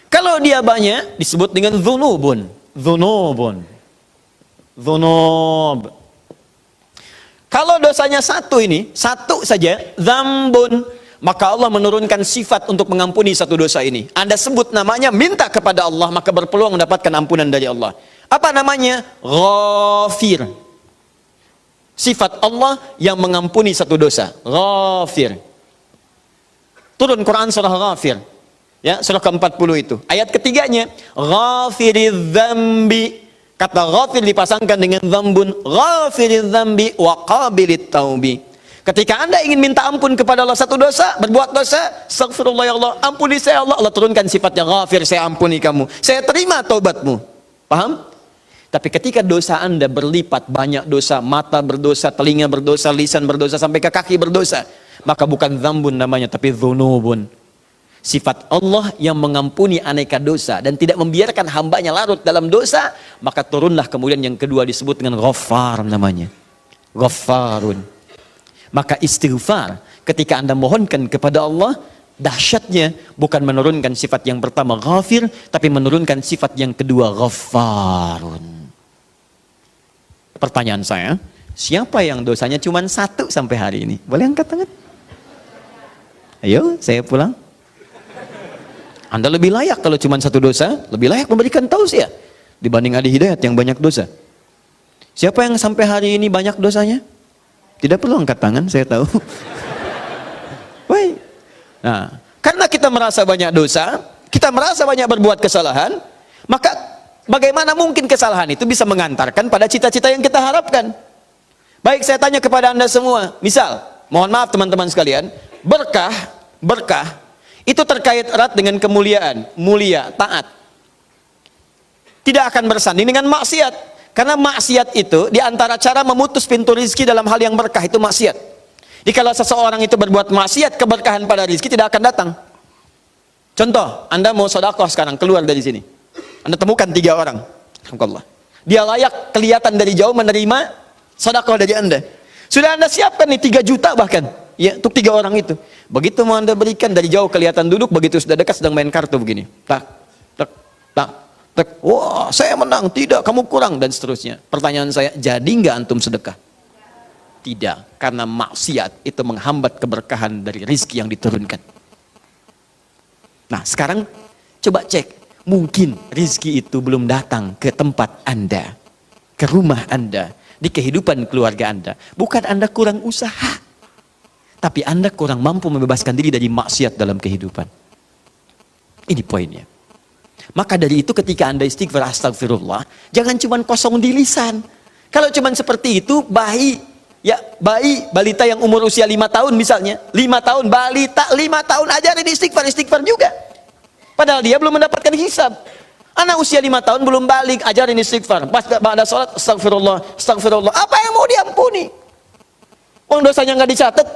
Kalau dia banyak disebut dengan dzunubun. Dzunubun. Dzunub. Kalau dosanya satu saja, dzambun, maka Allah menurunkan sifat untuk mengampuni satu dosa ini. Anda sebut namanya, minta kepada Allah, maka berpeluang mendapatkan ampunan dari Allah. Apa namanya? Ghafir. Sifat Allah yang mengampuni satu dosa. Ghafir. Turun Quran surah Ghafir. Ya, surah ke-40 itu. Ayat ketiganya, ghafiriz dzambi. Kata ghafir dipasangkan dengan dzambun. Ghafiriz dzambi wa qabilit taubi. Ketika Anda ingin minta ampun kepada Allah satu dosa, berbuat dosa, astagfirullah ya Allah, ampuni saya Allah. Allah turunkan sifatnya ghafir, saya ampuni kamu. Saya terima taubatmu. Paham? Tapi ketika dosa Anda berlipat, banyak dosa, mata berdosa, telinga berdosa, lisan berdosa, sampai ke kaki berdosa, maka bukan dzambun namanya, tapi dzunubun. sifat Allah yang mengampuni aneka dosa dan tidak membiarkan hambanya larut dalam dosa, maka turunlah kemudian yang kedua disebut dengan Ghaffar namanya. Ghaffarun. Maka istighfar ketika Anda mohonkan kepada Allah, dahsyatnya bukan menurunkan sifat yang pertama Ghafir, tapi menurunkan sifat yang kedua Ghaffarun. Pertanyaan saya, siapa yang dosanya cuma 1 sampai hari ini? Boleh angkat tangan? Ayo, saya pulang. Anda lebih layak kalau cuma 1 dosa, lebih layak memberikan tausiah dibanding ahli hidayat yang banyak dosa. Siapa yang sampai hari ini banyak dosanya? Tidak perlu angkat tangan, saya tahu. Baik. Nah, karena kita merasa banyak dosa, kita merasa banyak berbuat kesalahan, maka bagaimana mungkin kesalahan itu bisa mengantarkan pada cita-cita yang kita harapkan? Baik, saya tanya kepada Anda semua, misal, mohon maaf teman-teman sekalian, berkah itu terkait erat dengan kemuliaan, mulia, taat. Tidak akan bersanding dengan maksiat, karena maksiat itu diantara cara memutus pintu rizki dalam hal yang berkah itu maksiat. Jadi kalau seseorang itu berbuat maksiat, keberkahan pada rizki tidak akan datang. Contoh, Anda mau sedekah sekarang, keluar dari sini, Anda temukan 3 orang, alhamdulillah, dia layak kelihatan dari jauh menerima sedekah dari Anda. Sudah Anda siapkan nih 3 juta bahkan, ya, untuk 3 orang itu. Begitu mau Anda berikan, dari jauh kelihatan duduk, begitu sudah dekat sedang main kartu begini. Tak, tak, tak, tak. Wah, saya menang. Tidak, kamu kurang, dan seterusnya. Pertanyaan saya, jadi nggak antum sedekah? Tidak, karena maksiat itu menghambat keberkahan dari rizki yang diturunkan. Nah, sekarang coba cek. Mungkin rizki itu belum datang ke tempat Anda, ke rumah Anda, di kehidupan keluarga Anda. Bukan Anda kurang usaha, tapi Anda kurang mampu membebaskan diri dari maksiat dalam kehidupan. Ini poinnya. Maka dari itu ketika Anda istighfar astagfirullah, jangan cuma kosong di lisan. Kalau cuma seperti itu, balita yang umur usia 5 tahun misalnya, 5 tahun, balita 5 tahun ajarin istighfar juga. Padahal dia belum mendapatkan hisab. Anak usia 5 tahun belum balik, ajarin istighfar. Pas ada sholat, astagfirullah, astagfirullah. Apa yang mau diampuni? Uang dosanya nggak dicatat.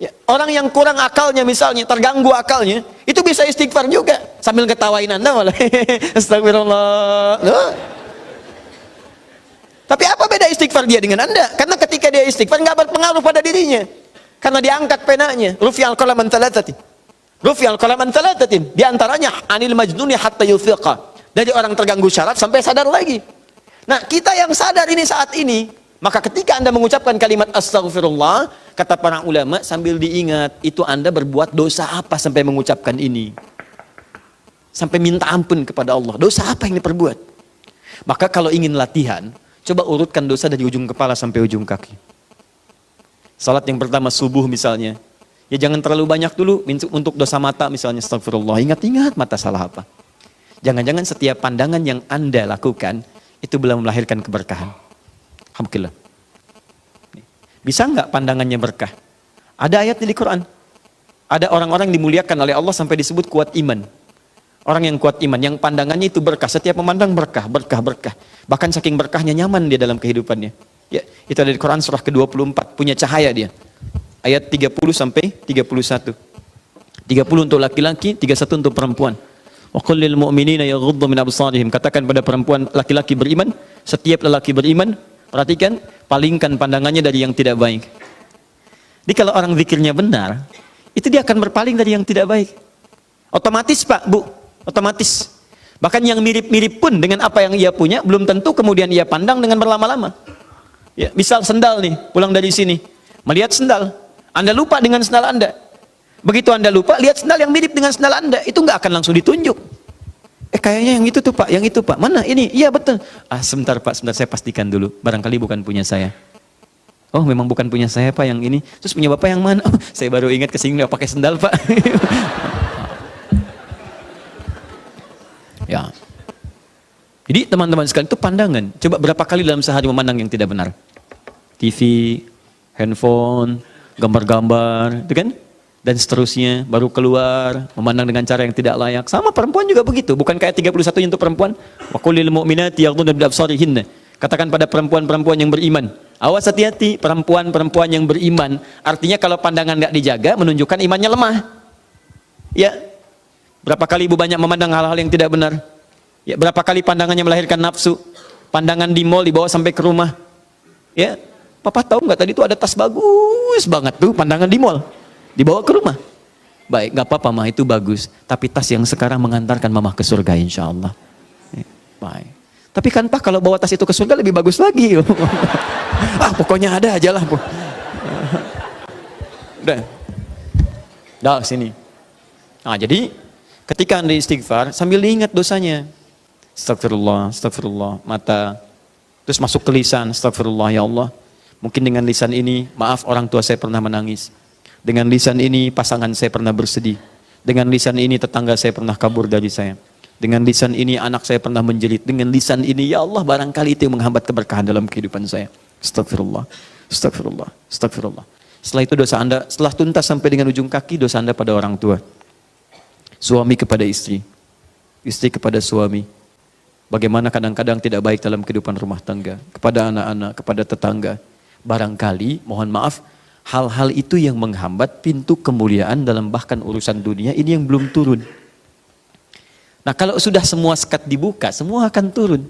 Ya, orang yang kurang akalnya misalnya, terganggu akalnya, itu bisa istighfar juga sambil ketawain Anda malah. Astagfirullah. Loh. Tapi apa beda istighfar dia dengan Anda? Karena ketika dia istighfar nggak berpengaruh pada dirinya, karena diangkat penanya. Rufi'al qalam an thalathatin. Rufi'al qalam an thalathatin. Di antaranya anil majnuni hatta yufiqa. Dari orang terganggu syaraf sampai sadar lagi. Nah, kita yang sadar ini saat ini, maka ketika Anda mengucapkan kalimat astagfirullah, kata para ulama, sambil diingat, itu Anda berbuat dosa apa sampai mengucapkan ini? Sampai minta ampun kepada Allah. Dosa apa yang diperbuat? Maka kalau ingin latihan, coba urutkan dosa dari ujung kepala sampai ujung kaki. Salat yang pertama subuh misalnya, ya jangan terlalu banyak dulu untuk dosa mata misalnya, astagfirullah. Ingat-ingat mata salah apa. Jangan-jangan setiap pandangan yang Anda lakukan, itu belum melahirkan keberkahan. Alhamdulillah. Bisa nggak pandangannya berkah? Ada ayat di Quran. Ada orang-orang dimuliakan oleh Allah sampai disebut kuat iman. Orang yang kuat iman, yang pandangannya itu berkah. Setiap memandang berkah, berkah, berkah. Bahkan saking berkahnya nyaman dia dalam kehidupannya. Ya, itu ada di Quran surah ke-24. Punya cahaya dia. Ayat 30 sampai 31. 30 untuk laki-laki, 31 untuk perempuan. Wa qul lil mu'minina yaghuddu min absarihim. Katakan pada perempuan, laki-laki beriman, setiap lelaki beriman, perhatikan, palingkan pandangannya dari yang tidak baik. Jadi kalau orang zikirnya benar, itu dia akan berpaling dari yang tidak baik. Otomatis Pak, Bu, otomatis. Bahkan yang mirip-mirip pun dengan apa yang ia punya, belum tentu kemudian ia pandang dengan berlama-lama. Ya, misal sendal nih, pulang dari sini, melihat sendal, Anda lupa dengan sendal Anda. Begitu Anda lupa, lihat sendal yang mirip dengan sendal Anda, itu nggak akan langsung ditunjuk. Kayaknya yang itu tuh Pak, yang itu Pak, mana ini? Iya betul. Sebentar Pak, sebentar saya pastikan dulu, barangkali bukan punya saya. Oh memang bukan punya saya Pak yang ini. Terus punya Bapak yang mana? Oh, saya baru ingat kesini nggak pakai sendal Pak. Ya. Jadi teman-teman sekalian, itu pandangan. Coba berapa kali dalam sehari memandang yang tidak benar? TV, handphone, gambar-gambar, itu kan? Dan seterusnya, baru keluar, memandang dengan cara yang tidak layak. Sama perempuan juga begitu, bukan kayak 31 untuk perempuan. Wa qul lil mu'minati yaghdudna min absarihinna. Katakan pada perempuan-perempuan yang beriman, awas hati-hati, perempuan-perempuan yang beriman. Artinya kalau pandangan nggak dijaga, menunjukkan imannya lemah. Ya, Berapa kali ibu banyak memandang hal-hal yang tidak benar? Ya, berapa kali pandangannya melahirkan nafsu? Pandangan di mall dibawa sampai ke rumah. Ya, papa tahu nggak tadi tuh ada tas bagus banget tuh, pandangan di mall, dibawa ke rumah. Baik, nggak apa-apa mah, itu bagus. Tapi tas yang sekarang mengantarkan mama ke surga insya Allah. Ya, baik. Tapi kan pak, kalau bawa tas itu ke surga lebih bagus lagi. Pokoknya ada aja lah. Udah sini. Nah, jadi ketika Anda istighfar sambil diingat dosanya. Astagfirullah, astagfirullah, mata. Terus masuk ke lisan, astagfirullah ya Allah. Mungkin dengan lisan ini, maaf orang tua saya pernah menangis. Dengan lisan ini pasangan saya pernah bersedih. Dengan lisan ini tetangga saya pernah kabur dari saya. Dengan lisan ini anak saya pernah menjerit. Dengan lisan ini ya Allah barangkali itu yang menghambat keberkahan dalam kehidupan saya. Astagfirullah, astagfirullah, astagfirullah. Setelah itu dosa Anda, setelah tuntas sampai dengan ujung kaki, dosa Anda pada orang tua. Suami kepada istri. Istri kepada suami. Bagaimana kadang-kadang tidak baik dalam kehidupan rumah tangga. Kepada anak-anak, kepada tetangga. Barangkali, mohon maaf, hal-hal itu yang menghambat pintu kemuliaan dalam bahkan urusan dunia ini yang belum turun. Nah kalau sudah semua sekat dibuka, semua akan turun.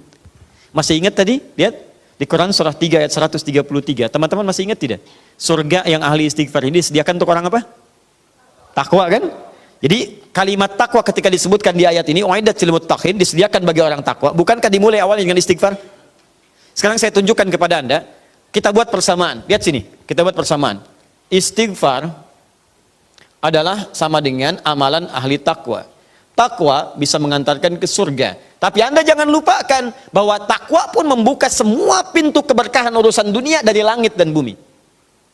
Masih ingat tadi? Lihat di Quran surah 3 ayat 133. Teman-teman masih ingat tidak? Surga yang ahli istighfar ini disediakan untuk orang apa? Takwa kan? Jadi kalimat takwa ketika disebutkan di ayat ini, uiddat lil muttaqin, disediakan bagi orang takwa. Bukankah dimulai awal dengan istighfar? Sekarang saya tunjukkan kepada Anda. Kita buat persamaan. Lihat sini, kita buat persamaan. Istighfar adalah sama dengan amalan ahli takwa. Takwa bisa mengantarkan ke surga. Tapi Anda jangan lupakan bahwa takwa pun membuka semua pintu keberkahan urusan dunia dari langit dan bumi.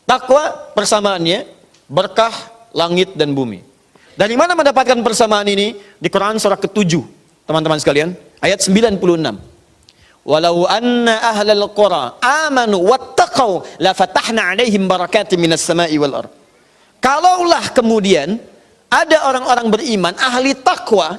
Takwa persamaannya berkah langit dan bumi. Dari mana mendapatkan persamaan ini? Di Quran surah ke-7, teman-teman sekalian, ayat 96. Walau anna ahlal qura amanu wattaqau la fatahna alaihim barakatim minas sama'i wal ardh. Kalaulah kemudian ada orang-orang beriman, ahli takwa,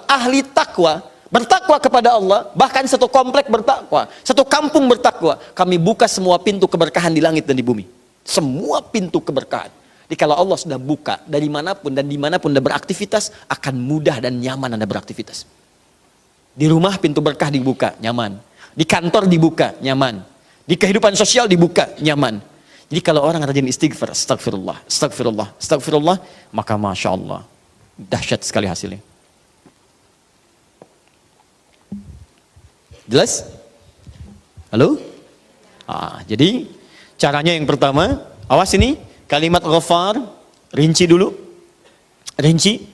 bertakwa kepada Allah, bahkan satu komplek bertakwa, satu kampung bertakwa, kami buka semua pintu keberkahan di langit dan di bumi. Semua pintu keberkahan. Jadi kalau Allah sudah buka dari manapun dan dimanapun Anda beraktivitas, akan mudah dan nyaman Anda beraktivitas. Di rumah pintu berkah dibuka, nyaman. Di kantor dibuka, nyaman. Di kehidupan sosial dibuka, nyaman. Jadi kalau orang rajin istighfar, astagfirullah, astagfirullah, astagfirullah, maka Masya Allah, dahsyat sekali hasilnya. Jelas? Halo? Jadi caranya yang pertama, awas ini, kalimat ghafar, rinci dulu. Rinci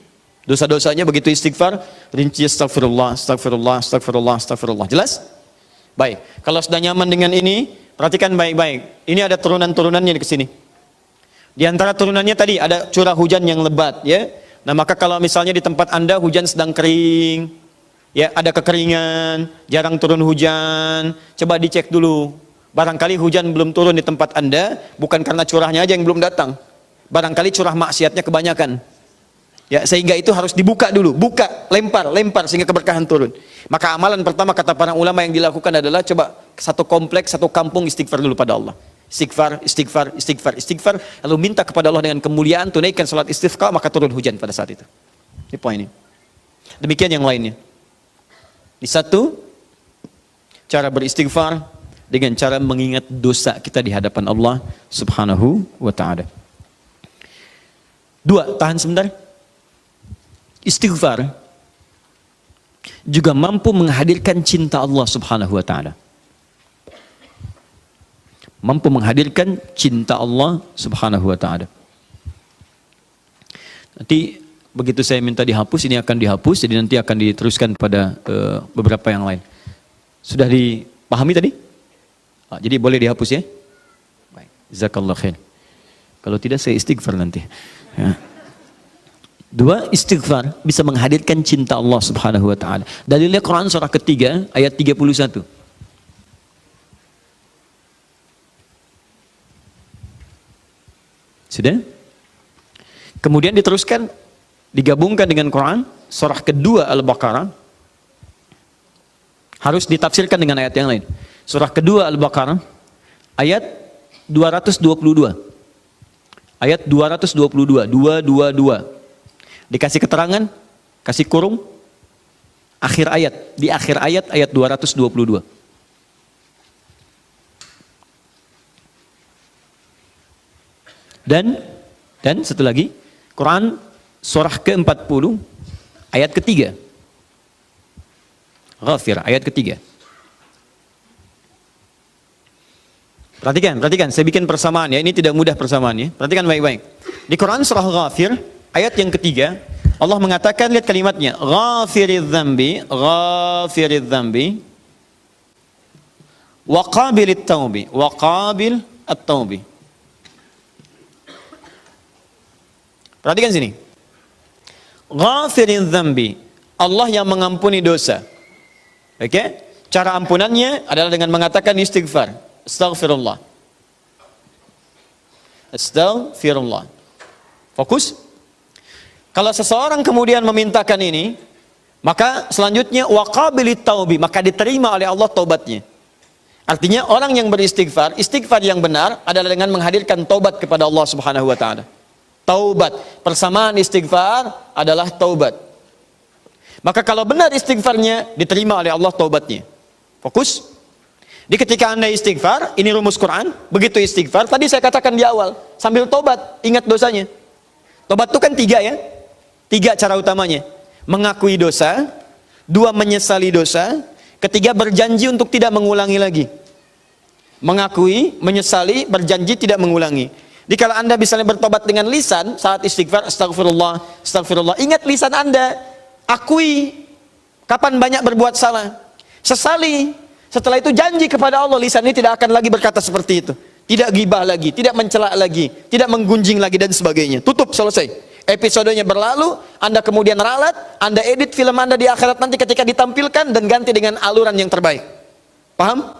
dosa-dosanya begitu istighfar, rinci astagfirullah, astagfirullah, astagfirullah, astagfirullah. Jelas? Baik. Kalau sudah nyaman dengan ini, perhatikan baik-baik. Ini ada turunan-turunannya di sini. Di antara turunannya tadi ada curah hujan yang lebat, ya. Nah, maka kalau misalnya di tempat Anda hujan sedang kering, ya, ada kekeringan, jarang turun hujan, coba dicek dulu. Barangkali hujan belum turun di tempat Anda, bukan karena curahnya aja yang belum datang. Barangkali curah maksiatnya kebanyakan. Ya, sehingga itu harus dibuka dulu, buka, lempar sehingga keberkahan turun. Maka amalan pertama kata para ulama yang dilakukan adalah coba satu kompleks, satu kampung istighfar dulu pada Allah. Istighfar, istighfar, istighfar, istighfar, lalu minta kepada Allah dengan kemuliaan, tunaikan salat istisqa, maka turun hujan pada saat itu. Ini poin ini. Demikian yang lainnya. Di satu, cara beristighfar dengan cara mengingat dosa kita di hadapan Allah Subhanahu wa ta'ala. Dua, tahan sebentar. Istighfar juga mampu menghadirkan cinta Allah Subhanahu wa ta'ala. Mampu menghadirkan cinta Allah Subhanahu wa ta'ala. Nanti begitu saya minta dihapus, ini akan dihapus, jadi nanti akan diteruskan pada beberapa yang lain. Sudah dipahami tadi? Jadi boleh dihapus ya? Baik. Jazakallah khair. Kalau tidak saya istighfar nanti. Ya. Dua, istighfar bisa menghadirkan cinta Allah Subhanahu wa ta'ala. Dalilnya Quran surah ketiga ayat 31. Sudah? Kemudian diteruskan, digabungkan dengan Quran surah kedua Al-Baqarah. Harus ditafsirkan dengan ayat yang lain. Surah kedua Al-Baqarah ayat 222. Ayat 222, 222. Dikasih keterangan Kasih kurung akhir ayat, di akhir ayat 222. Dan satu lagi, Quran surah ke-40 ayat ketiga. Ghafir ayat ketiga. Perhatikan, saya bikin persamaan ya, ini tidak mudah persamaan ya. Perhatikan baik-baik. Di Quran surah Ghafir ayat yang ketiga, Allah mengatakan, lihat kalimatnya, ghafiriz dzambi wa qabilit taubi, wa qabil at-taubi. Perhatikan sini. Ghafiriz dzambi, Allah yang mengampuni dosa. Oke? Cara ampunannya adalah dengan mengatakan istighfar. Astaghfirullah. Astaghfirullah. Fokus. Kalau seseorang kemudian memintakan ini, maka selanjutnya waqabilit taubi, maka diterima oleh Allah taubatnya. Artinya orang yang beristighfar, istighfar yang benar adalah dengan menghadirkan taubat kepada Allah Subhanahu wa taala. Taubat, persamaan istighfar adalah taubat. Maka kalau benar istighfarnya, diterima oleh Allah taubatnya. Fokus. Di ketika Anda istighfar, ini rumus Quran, begitu istighfar, tadi saya katakan di awal, sambil tobat, ingat dosanya. Tobat itu kan 3 ya, 3 cara utamanya. Mengakui dosa, 2 menyesali dosa, 3 berjanji untuk tidak mengulangi lagi. Mengakui, menyesali, berjanji tidak mengulangi. Jadi kalau Anda misalnya bertobat dengan lisan, saat istighfar, astagfirullah, astagfirullah, ingat lisan Anda, akui, kapan banyak berbuat salah, sesali. Setelah itu janji kepada Allah, lisan ini tidak akan lagi berkata seperti itu. Tidak gibah lagi, tidak mencela lagi, tidak menggunjing lagi dan sebagainya. Tutup, selesai. Episodenya berlalu, Anda kemudian ralat, Anda edit film Anda di akhirat nanti ketika ditampilkan dan ganti dengan aluran yang terbaik. Paham?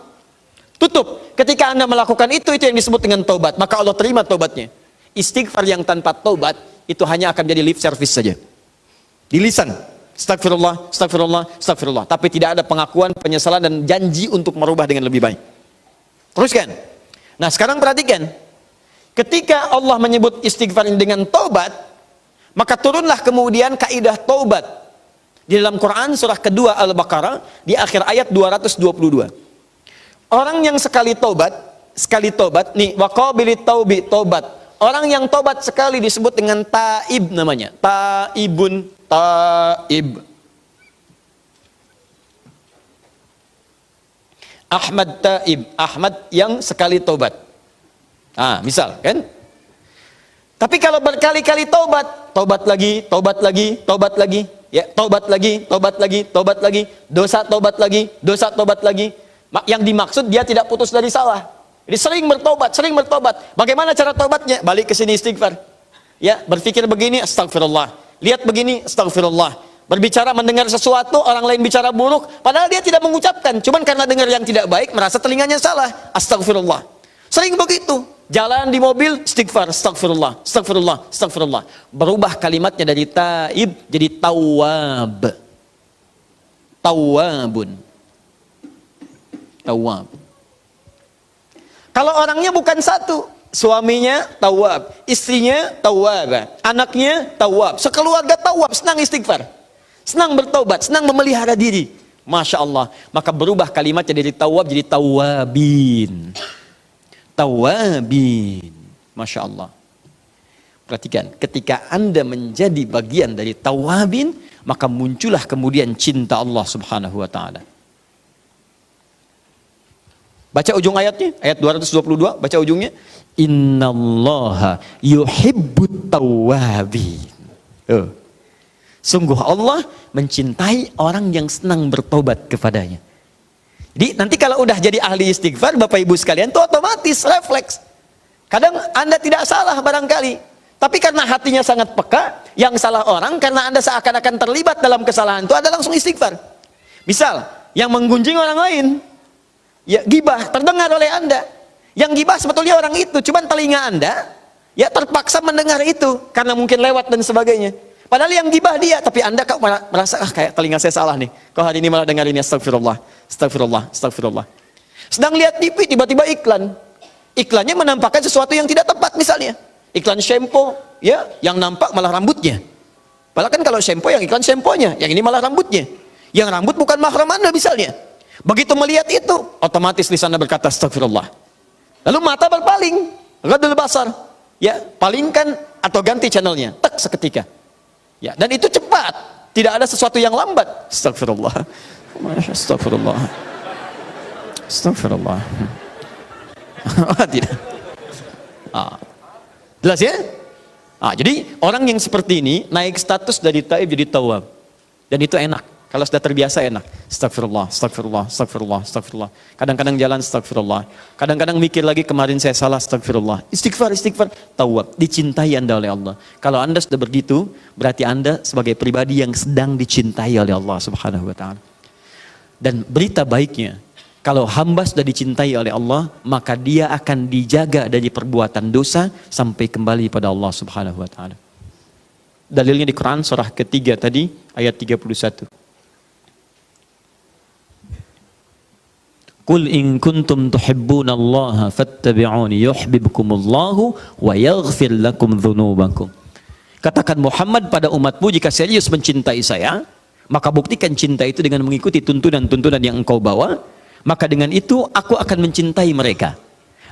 Tutup. Ketika Anda melakukan itu yang disebut dengan taubat, maka Allah terima taubatnya. Istighfar yang tanpa taubat itu hanya akan jadi lip service saja. Di lisan. Astagfirullah, astagfirullah, astagfirullah. Tapi tidak ada pengakuan, penyesalan dan janji untuk merubah dengan lebih baik. Teruskan. Nah sekarang perhatikan. Ketika Allah menyebut istighfar dengan taubat, maka turunlah kemudian kaidah taubat. Di dalam Quran surah kedua Al-Baqarah, di akhir ayat 222. Orang yang sekali taubat, nih, waqabilit taubi, taubat. Orang yang taubat sekali disebut dengan taib namanya. Taibun, taib. Ahmad taib, Ahmad yang sekali taubat. Misal kan? Tapi kalau berkali-kali taubat, taubat lagi, taubat lagi, taubat lagi, ya, taubat lagi, taubat lagi, taubat lagi, dosa taubat lagi, dosa taubat lagi. Yang dimaksud dia tidak putus dari salah. Jadi sering bertobat, sering bertobat. Bagaimana cara tobatnya? Balik ke sini istighfar. Ya, berpikir begini, astagfirullah. Lihat begini, astagfirullah. Berbicara mendengar sesuatu, orang lain bicara buruk, padahal dia tidak mengucapkan. Cuman karena dengar yang tidak baik, merasa telinganya salah. Astagfirullah. Sering begitu. Jalan di mobil, istighfar, astagfirullah, astagfirullah, astagfirullah. Berubah kalimatnya dari taib jadi tawwab. Tawwabun. Tawwab. Kalau orangnya bukan satu, suaminya tawwab, istrinya tawwab, anaknya tawwab, sekeluarga tawwab, senang istighfar, senang bertobat, senang memelihara diri. Masya Allah. Maka berubah kalimatnya dari tawwab jadi tawwabin. Tawwabin. Masya Allah. Perhatikan, ketika Anda menjadi bagian dari tawwabin, maka muncullah kemudian cinta Allah Subhanahu wa ta'ala. Baca ujung ayatnya, ayat 222, baca ujungnya. Innallaha yuhibbut tawwabin. Sungguh Allah mencintai orang yang senang bertobat kepadanya. Jadi nanti kalau udah jadi ahli istighfar, Bapak Ibu sekalian, itu otomatis refleks. Kadang Anda tidak salah barangkali, tapi karena hatinya sangat peka, yang salah orang karena Anda seakan-akan terlibat dalam kesalahan itu, Anda langsung istighfar. Misal, yang menggunjing orang lain, ya gibah terdengar oleh Anda. Yang gibah sebetulnya orang itu, cuman telinga Anda ya terpaksa mendengar itu karena mungkin lewat dan sebagainya. Padahal yang gibah dia, tapi Anda kok merasa kayak telinga saya salah nih. Kok hari ini malah dengar ini, astagfirullah, astagfirullah, astagfirullah. Sedang lihat TV tiba-tiba iklan. Iklannya menampakkan sesuatu yang tidak tepat, misalnya iklan shampoo, ya, yang nampak malah rambutnya. Padahal kan kalau shampoo yang iklan shampoo-nya, yang ini malah rambutnya. Yang rambut bukan mahram Anda misalnya. Begitu melihat itu, otomatis lisan Anda berkata astagfirullah. Lalu mata berpaling, ghadul basar. Ya, palingkan atau ganti channelnya, tak seketika. Ya, dan itu cepat, tidak ada sesuatu yang lambat. Astagfirullah. Astagfirullah. Astagfirullah. Tidak. Jelas ya? Jadi orang yang seperti ini naik status dari taib jadi tawab. Dan itu enak. Kalau sudah terbiasa enak. Astagfirullah, astagfirullah, astagfirullah, astagfirullah. Kadang-kadang jalan astagfirullah. Kadang-kadang mikir lagi kemarin saya salah astagfirullah. Istighfar, istighfar. Tawab. Dicintai Anda oleh Allah. Kalau Anda sudah begitu, berarti Anda sebagai pribadi yang sedang dicintai oleh Allah Subhanahu wa taala. Dan berita baiknya, kalau hamba sudah dicintai oleh Allah, maka dia akan dijaga dari perbuatan dosa sampai kembali pada Allah Subhanahu wa taala. Dalilnya di Quran surah ketiga tadi ayat 31. Qul in kuntum tuhibbunallaha fattabi'uni yuhibbukumullahu wa yaghfir lakum dzunubakum. Katakan Muhammad pada umatmu, jika serius mencintai saya, maka buktikan cinta itu dengan mengikuti tuntunan-tuntunan yang engkau bawa. Maka dengan itu aku akan mencintai mereka.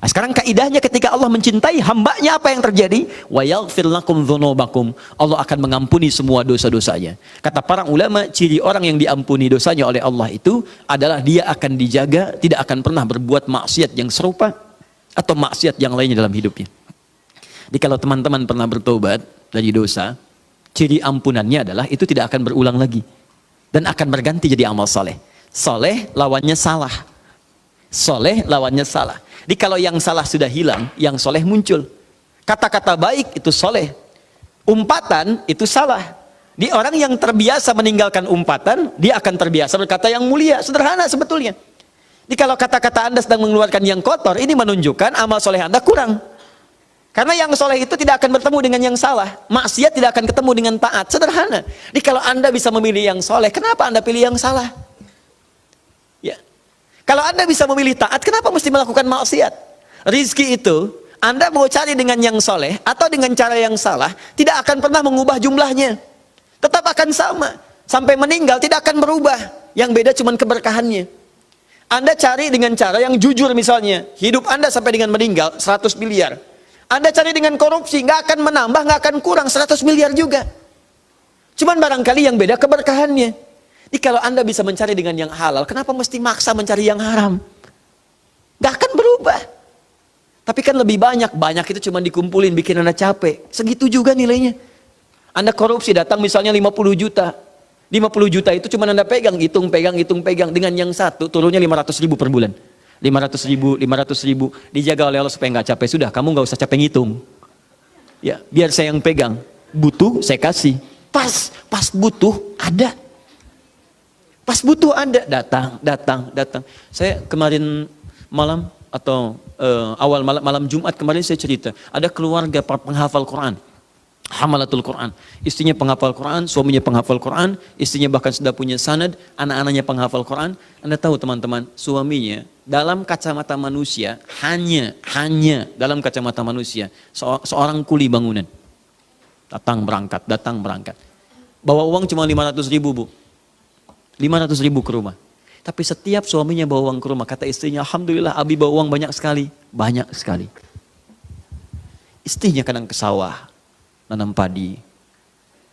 Nah, sekarang kaidahnya ketika Allah mencintai hambanya, apa yang terjadi? Wa yaghfir lakum dzunubakum. Allah akan mengampuni semua dosa-dosanya. Kata para ulama, ciri orang yang diampuni dosanya oleh Allah itu adalah dia akan dijaga, tidak akan pernah berbuat maksiat yang serupa atau maksiat yang lainnya dalam hidupnya. Jadi kalau teman-teman pernah bertobat dari dosa, ciri ampunannya adalah itu tidak akan berulang lagi dan akan berganti jadi amal saleh. Soleh lawannya salah. Soleh lawannya salah. Jadi kalau yang salah sudah hilang, yang soleh muncul. Kata-kata baik itu soleh. Umpatan itu salah. Di orang yang terbiasa meninggalkan umpatan, dia akan terbiasa berkata yang mulia. Sederhana sebetulnya. Jadi kalau kata-kata Anda sedang mengeluarkan yang kotor, ini menunjukkan amal soleh Anda kurang. Karena yang soleh itu tidak akan bertemu dengan yang salah. Maksiat tidak akan ketemu dengan taat. Sederhana. Jadi kalau Anda bisa memilih yang soleh, kenapa Anda pilih yang salah? Ya. Kalau Anda bisa memilih taat, kenapa mesti melakukan maksiat? Rizki itu, Anda mau cari dengan yang soleh atau dengan cara yang salah, tidak akan pernah mengubah jumlahnya. Tetap akan sama. Sampai meninggal tidak akan berubah. Yang beda cuma keberkahannya. Anda cari dengan cara yang jujur misalnya. Hidup Anda sampai dengan meninggal 100 miliar. Anda cari dengan korupsi, nggak akan menambah, nggak akan kurang 100 miliar juga. Cuman barangkali yang beda keberkahannya. Jadi kalau Anda bisa mencari dengan yang halal, kenapa mesti maksa mencari yang haram? Gak akan berubah. Tapi kan lebih banyak itu cuma dikumpulin, bikin Anda capek. Segitu juga nilainya. Anda korupsi, datang misalnya 50 juta. 50 juta itu cuma Anda pegang, hitung pegang. Dengan yang satu, turunnya 500 ribu per bulan. 500 ribu, dijaga oleh Allah supaya nggak capek. Sudah, kamu nggak usah capek ngitung. Ya, biar saya yang pegang. Butuh, saya kasih. Pas butuh, ada. Pas butuh Anda, datang. Saya kemarin malam atau awal malam Jumat kemarin saya cerita, ada keluarga penghafal Quran, hamalatul Quran. Istrinya penghafal Quran, suaminya penghafal Quran, istrinya bahkan sudah punya sanad, anak-anaknya penghafal Quran. Anda tahu teman-teman, suaminya dalam kacamata manusia, hanya dalam kacamata manusia, seorang kuli bangunan. Datang berangkat. Bawa uang cuma 500 ribu, Bu. 500 ribu ke rumah. Tapi setiap suaminya bawa uang ke rumah, kata istrinya, alhamdulillah Abi bawa uang banyak sekali. Istrinya kadang ke sawah, nanam padi,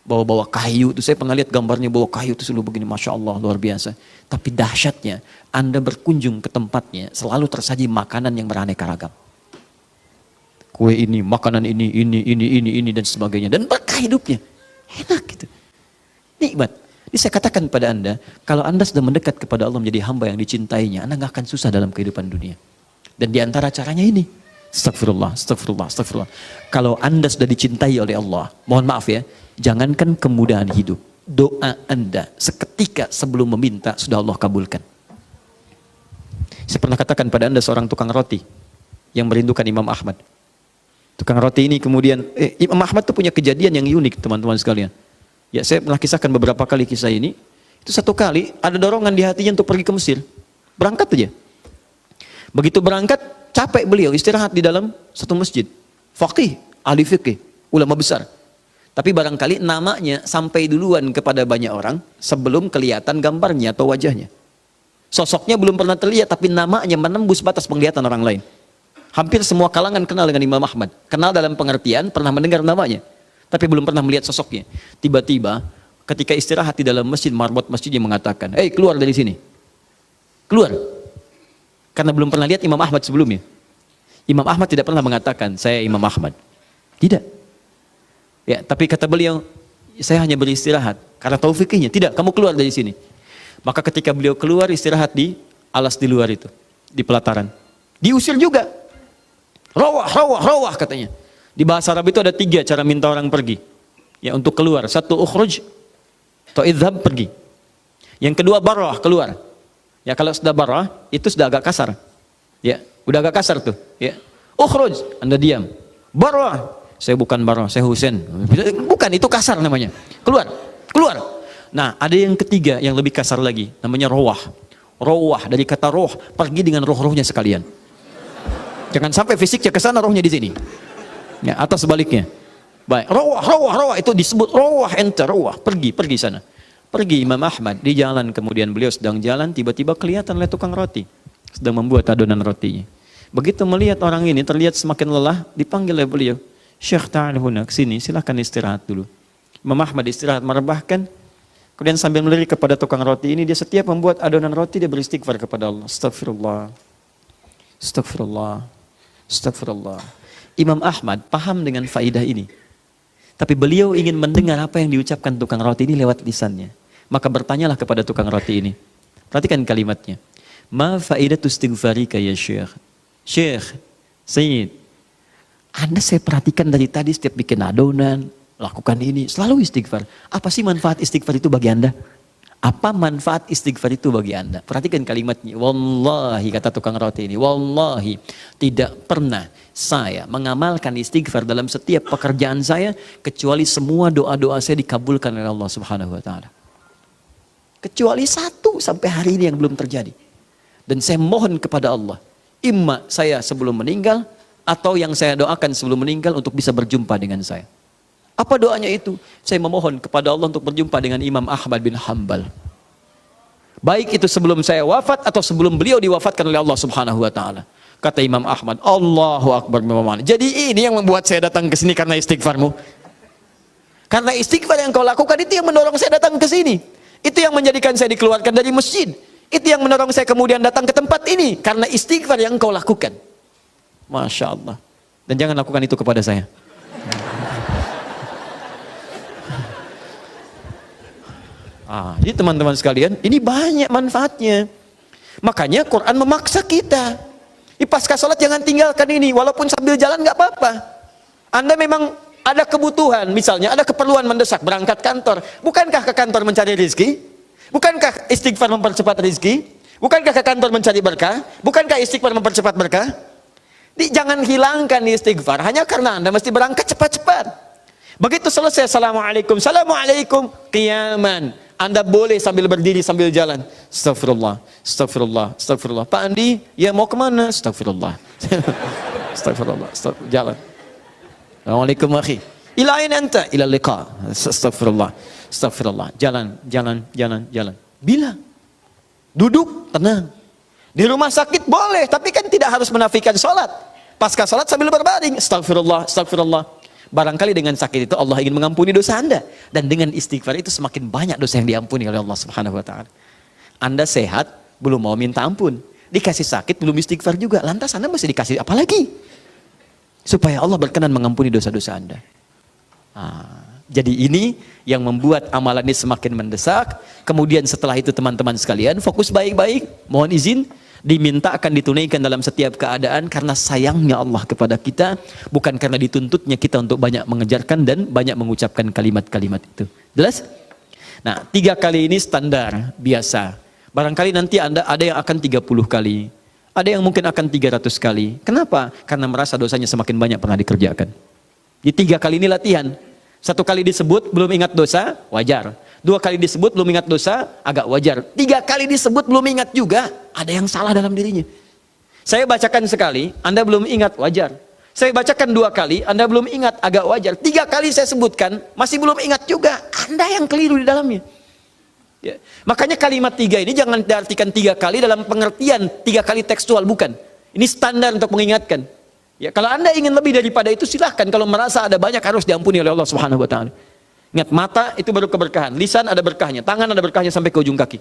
bawa kayu. Itu saya pernah lihat gambarnya bawa kayu itu selalu begini, Masya Allah, luar biasa. Tapi dahsyatnya, Anda berkunjung ke tempatnya, selalu tersaji makanan yang beraneka ragam. Kue ini, makanan ini, dan sebagainya. Dan berkah hidupnya. Enak gitu. Nikmat. Jadi saya katakan pada Anda, kalau Anda sudah mendekat kepada Allah menjadi hamba yang dicintainya, Anda nggak akan susah dalam kehidupan dunia. Dan diantara caranya ini, astagfirullah. Kalau Anda sudah dicintai oleh Allah, mohon maaf ya, jangankan kemudahan hidup, doa Anda seketika sebelum meminta sudah Allah kabulkan. Saya pernah katakan pada Anda seorang tukang roti yang merindukan Imam Ahmad. Tukang roti ini kemudian, Imam Ahmad itu punya kejadian yang unik teman-teman sekalian. Ya, saya pernah kisahkan beberapa kali kisah ini. Itu satu kali ada dorongan di hatinya untuk pergi ke Mesir. Berangkat aja. Begitu berangkat, capek beliau istirahat di dalam satu masjid. Faqih, ahli fikih, ulama besar. Tapi barangkali namanya sampai duluan kepada banyak orang sebelum kelihatan gambarnya atau wajahnya. Sosoknya belum pernah terlihat, tapi namanya menembus batas penglihatan orang lain. Hampir semua kalangan kenal dengan Imam Ahmad. Kenal dalam pengertian, pernah mendengar namanya. Tapi belum pernah melihat sosoknya. Tiba-tiba, ketika istirahat di dalam masjid, marbot masjidnya mengatakan, "Hei, keluar dari sini. Keluar." Karena belum pernah lihat Imam Ahmad sebelumnya. Imam Ahmad tidak pernah mengatakan, "Saya Imam Ahmad." Tidak. Ya, tapi kata beliau, "Saya hanya beristirahat." Karena taufiknya, "Tidak, kamu keluar dari sini." Maka ketika beliau keluar, istirahat di alas di luar itu, di pelataran. Diusir juga. Rawah, rawah, rawah katanya. Di bahasa Arab itu ada 3 cara minta orang pergi. Ya, untuk keluar. 1, ukhruj, atau idhab, pergi. Yang kedua, barrah, keluar. Ya, kalau sudah barrah, itu sudah agak kasar. Ya, udah agak kasar tuh. Ya. Ukhruj, Anda diam. Barrah, saya bukan barrah, saya Husain. Bukan, itu kasar namanya. Keluar, keluar. Nah, ada yang ketiga yang lebih kasar lagi, namanya rawah. Rawah dari kata roh, pergi dengan roh-rohnya sekalian. Jangan sampai fisiknya ke sana, rohnya di sini. Ya, atau sebaliknya. Baik, rawah, rawah, rawah itu disebut rawah, ente rawah, pergi sana. Pergi Imam Ahmad di jalan, kemudian beliau sedang jalan, tiba-tiba kelihatan oleh tukang roti sedang membuat adonan rotinya. Begitu melihat orang ini terlihat semakin lelah, dipanggil oleh beliau, "Syekh, ta'al huna, kesini, silahkan istirahat dulu." Imam Ahmad istirahat merebahkan, kemudian sambil melirik kepada tukang roti ini, dia setiap membuat adonan roti, dia beristighfar kepada Allah. Astagfirullah, astagfirullah, astagfirullah. Imam Ahmad paham dengan faidah ini. Tapi beliau ingin mendengar apa yang diucapkan tukang roti ini lewat lisannya. Maka bertanyalah kepada tukang roti ini. Perhatikan kalimatnya. "Ma faidatu istighfarika ya Syekh?" "Syekh, Sayyid, Anda saya perhatikan dari tadi setiap bikin adonan, lakukan ini, selalu istighfar. Apa sih manfaat istighfar itu bagi Anda?" Apa manfaat istighfar itu bagi Anda? Perhatikan kalimatnya. "Wallahi," kata tukang roti ini, "wallahi, tidak pernah saya mengamalkan istighfar dalam setiap pekerjaan saya, kecuali semua doa-doa saya dikabulkan oleh Allah Subhanahu wa Ta'ala. Kecuali 1 sampai hari ini yang belum terjadi. Dan saya mohon kepada Allah, imma saya sebelum meninggal, atau yang saya doakan sebelum meninggal untuk bisa berjumpa dengan saya." Apa doanya itu? "Saya memohon kepada Allah untuk berjumpa dengan Imam Ahmad bin Hanbal. Baik itu sebelum saya wafat atau sebelum beliau diwafatkan oleh Allah Subhanahu wa Ta'ala." Kata Imam Ahmad, "Allahu Akbar." Jadi ini yang membuat saya datang ke sini karena istighfarmu. Karena istighfar yang kau lakukan itu yang mendorong saya datang ke sini. Itu yang menjadikan saya dikeluarkan dari masjid. Itu yang mendorong saya kemudian datang ke tempat ini. Karena istighfar yang kau lakukan. Masya Allah. Dan jangan lakukan itu kepada saya. Jadi teman-teman sekalian, ini banyak manfaatnya. Makanya Quran memaksa kita. Pasca sholat jangan tinggalkan ini, walaupun sambil jalan nggak apa-apa. Anda memang ada kebutuhan, misalnya ada keperluan mendesak berangkat kantor. Bukankah ke kantor mencari rezeki? Bukankah istighfar mempercepat rezeki? Bukankah ke kantor mencari berkah? Bukankah istighfar mempercepat berkah? Jangan hilangkan istighfar hanya karena Anda mesti berangkat cepat-cepat. Begitu selesai, assalamualaikum, assalamualaikum, qiyaman. Anda boleh sambil berdiri sambil jalan. Astagfirullah, astagfirullah, astagfirullah. "Pak Andi, ya mau kemana?" Astagfirullah. Astagfirullah, astagfirullah. Jalan. "Assalamualaikum akhi." "Ila aina anta?" "Ila liqa." Astagfirullah, astagfirullah. Jalan, jalan, jalan, jalan. Bilang. Duduk, tenang. Di rumah sakit boleh, tapi kan tidak harus menafikan sholat. Pasca sholat sambil berbaring. Astagfirullah, astagfirullah. Barangkali dengan sakit itu Allah ingin mengampuni dosa Anda. Dan dengan istighfar itu semakin banyak dosa yang diampuni oleh Allah Subhanahu wa Ta'ala. Anda sehat, belum mau minta ampun. Dikasih sakit, belum istighfar juga. Lantas Anda mesti dikasih apa lagi? Supaya Allah berkenan mengampuni dosa-dosa Anda. Jadi ini yang membuat amalan ini semakin mendesak. Kemudian setelah itu teman-teman sekalian, fokus baik-baik. Mohon izin, diminta akan ditunaikan dalam setiap keadaan karena sayangnya Allah kepada kita, bukan karena dituntutnya kita untuk banyak mengejarkan dan banyak mengucapkan kalimat-kalimat itu. Jelas? Nah, 3 kali ini standar biasa. Barangkali nanti Anda ada yang akan 30 kali, ada yang mungkin akan 300 kali. Kenapa? Karena merasa dosanya semakin banyak pernah dikerjakan. Di 3 kali ini latihan. 1 kali disebut belum ingat dosa, wajar. 2 kali disebut belum ingat dosa, agak wajar. 3 kali disebut belum ingat juga, ada yang salah dalam dirinya. Saya bacakan sekali, Anda belum ingat, wajar. Saya bacakan 2 kali, Anda belum ingat, agak wajar. 3 kali saya sebutkan, masih belum ingat juga. Anda yang keliru di dalamnya. Ya. Makanya kalimat 3 ini jangan diartikan 3 kali dalam pengertian 3 kali tekstual, bukan. Ini standar untuk mengingatkan. Ya, kalau Anda ingin lebih daripada itu silahkan. Kalau merasa ada banyak harus diampuni oleh Allah Subhanahu wa taala. Ingat, mata itu baru keberkahan, lisan ada berkahnya, tangan ada berkahnya sampai ke ujung kaki.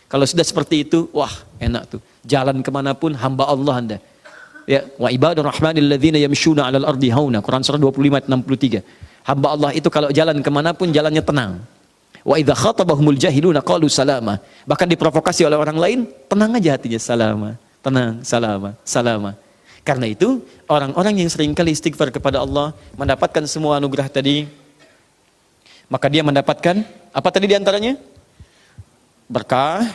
Kalau sudah seperti itu, wah enak tuh. Jalan kemanapun hamba Allah Anda. Ya, wa ibadur rahmanil ladzina yamshuna 'alal ardi hauna. Quran surah 25 ayat 63. Hamba Allah itu kalau jalan kemanapun jalannya tenang. Wa idza khatabahumul jahiluna qalu salama. Bahkan diprovokasi oleh orang lain, tenang aja hatinya, salama, tenang, salama, salama. Karena itu orang-orang yang sering kali istighfar kepada Allah mendapatkan semua anugerah tadi, maka dia mendapatkan apa tadi diantaranya? Berkah,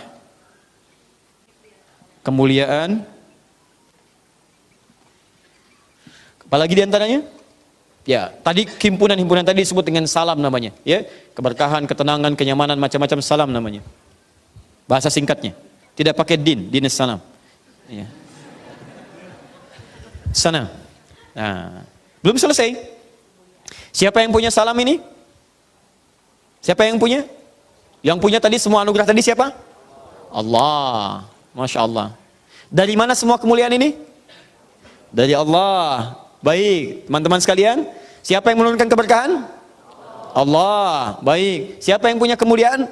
kemuliaan. Apalagi diantaranya? Ya, tadi himpunan-himpunan tadi disebut dengan salam namanya. Ya, keberkahan, ketenangan, kenyamanan, macam-macam salam namanya. Bahasa singkatnya. Tidak pakai din salam. Ya. Sana. Nah, belum selesai. Siapa yang punya salam ini? Siapa yang punya? Yang punya tadi semua anugerah tadi siapa? Allah. Masya Allah. Dari mana semua kemuliaan ini? Dari Allah. Baik, teman-teman sekalian, siapa yang menurunkan keberkahan? Allah. Baik, siapa yang punya kemuliaan?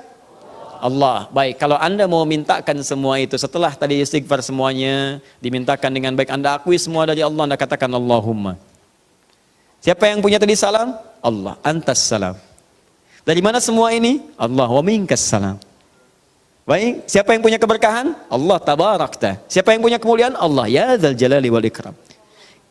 Allah. Baik, kalau Anda mau mintakan semua itu setelah tadi istighfar semuanya dimintakan dengan baik, Anda akui semua dari Allah, Anda katakan Allahumma. Siapa yang punya tadi salam? Allah. Antas salam. Dari mana semua ini? Allah. Wa minkas salam. Baik, siapa yang punya keberkahan? Allah tabarakta. Siapa yang punya kemuliaan? Allah. Ya dzal jalali wal ikram.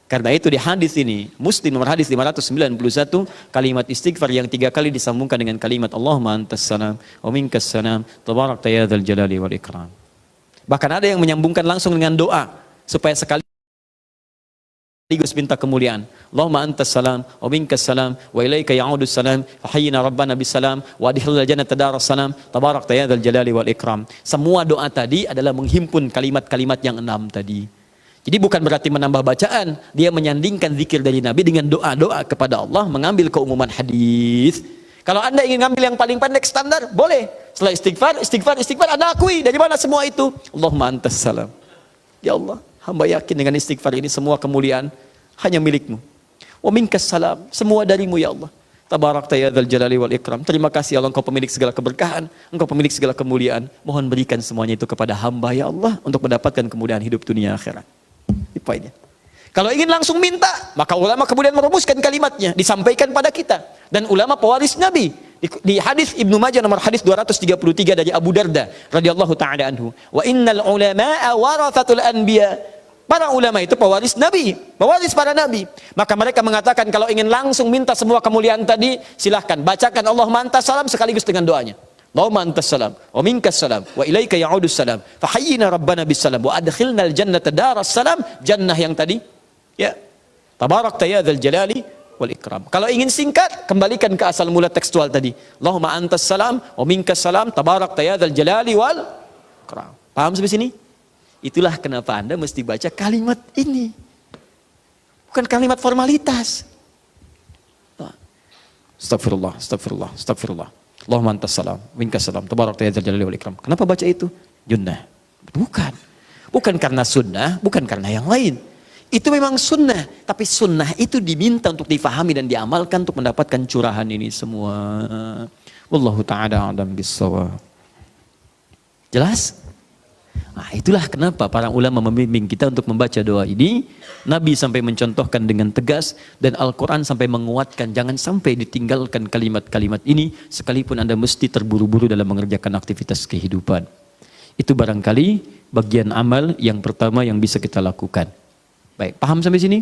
Karena itu di hadis ini, Muslim nomor hadis 591, kalimat istighfar yang 3 kali disambungkan dengan kalimat Allahumma antas salam wa minkas salam tabarakta ya dzal jalali wal ikram. Bahkan ada yang menyambungkan langsung dengan doa supaya sekaligus minta kemuliaan. Allahumma antas salam wa minkas salam wa ilaika ya'udus salam fa hayyina rabbana bis salam wa adkhilna jannata daras salam tabarakta ya dzal jalali wal ikram. Semua doa tadi adalah menghimpun kalimat-kalimat yang 6 tadi. Jadi bukan berarti menambah bacaan, dia menyandingkan zikir dari Nabi dengan doa-doa kepada Allah, mengambil keumuman hadis. Kalau Anda ingin ngambil yang paling pendek standar, boleh. Setelah istighfar, Anda akui dari mana semua itu? Allahumma antas salam. Ya Allah, hamba yakin dengan istighfar ini semua kemuliaan hanya milikmu. Wa minkas salam, semua darimu ya Allah. Tabarakta ya dzal jalali wal ikram. Terima kasih Allah, Engkau pemilik segala keberkahan, Engkau pemilik segala kemuliaan. Mohon berikan semuanya itu kepada hamba ya Allah untuk mendapatkan kemuliaan hidup dunia akhirat. Poinnya. Kalau ingin langsung minta, maka ulama kemudian merumuskan kalimatnya, disampaikan pada kita. Dan ulama pewaris Nabi. Di hadis Ibnu Majah nomor hadis 233 dari Abu Darda radhiyallahu taala anhu. Wa innal ulama'a warathatul anbiya. Para ulama itu pewaris Nabi, pewaris para nabi. Maka mereka mengatakan kalau ingin langsung minta semua kemuliaan tadi, silahkan bacakan Allahumma antas salam sekaligus dengan doanya. Allahumma antas salam wa minkas salam wa ilaika ya'udus salam fa hayyina rabbana bis salam wa adkhilnal jannata daras salam, jannah yang tadi ya tabarakta ya dzal jalali wal ikram. Kalau ingin singkat, kembalikan ke asal mula tekstual tadi, Allahumma antas salam wa minkas salam tabarakta ya dzal jalali wal ikram. Paham sampai sini? Itulah kenapa Anda mesti baca kalimat ini, bukan kalimat formalitas. Astagfirullah, astagfirullah, astagfirullah. Allahumma antas salam, minkas salam, tabarakta ya dzal jalali wal ikram. Kenapa baca itu? Junnah. Bukan. Bukan karena sunnah, bukan karena yang lain. Itu memang sunnah, tapi sunnah itu diminta untuk difahami dan diamalkan untuk mendapatkan curahan ini semua. Wallahu ta'ala a'lam bissawab. Jelas? Nah, itulah kenapa para ulama membimbing kita untuk membaca doa ini. Nabi sampai mencontohkan dengan tegas dan Al-Quran sampai menguatkan jangan sampai ditinggalkan kalimat-kalimat ini sekalipun Anda mesti terburu-buru dalam mengerjakan aktivitas kehidupan. Itu barangkali bagian amal yang pertama yang bisa kita lakukan. Baik, paham sampai sini?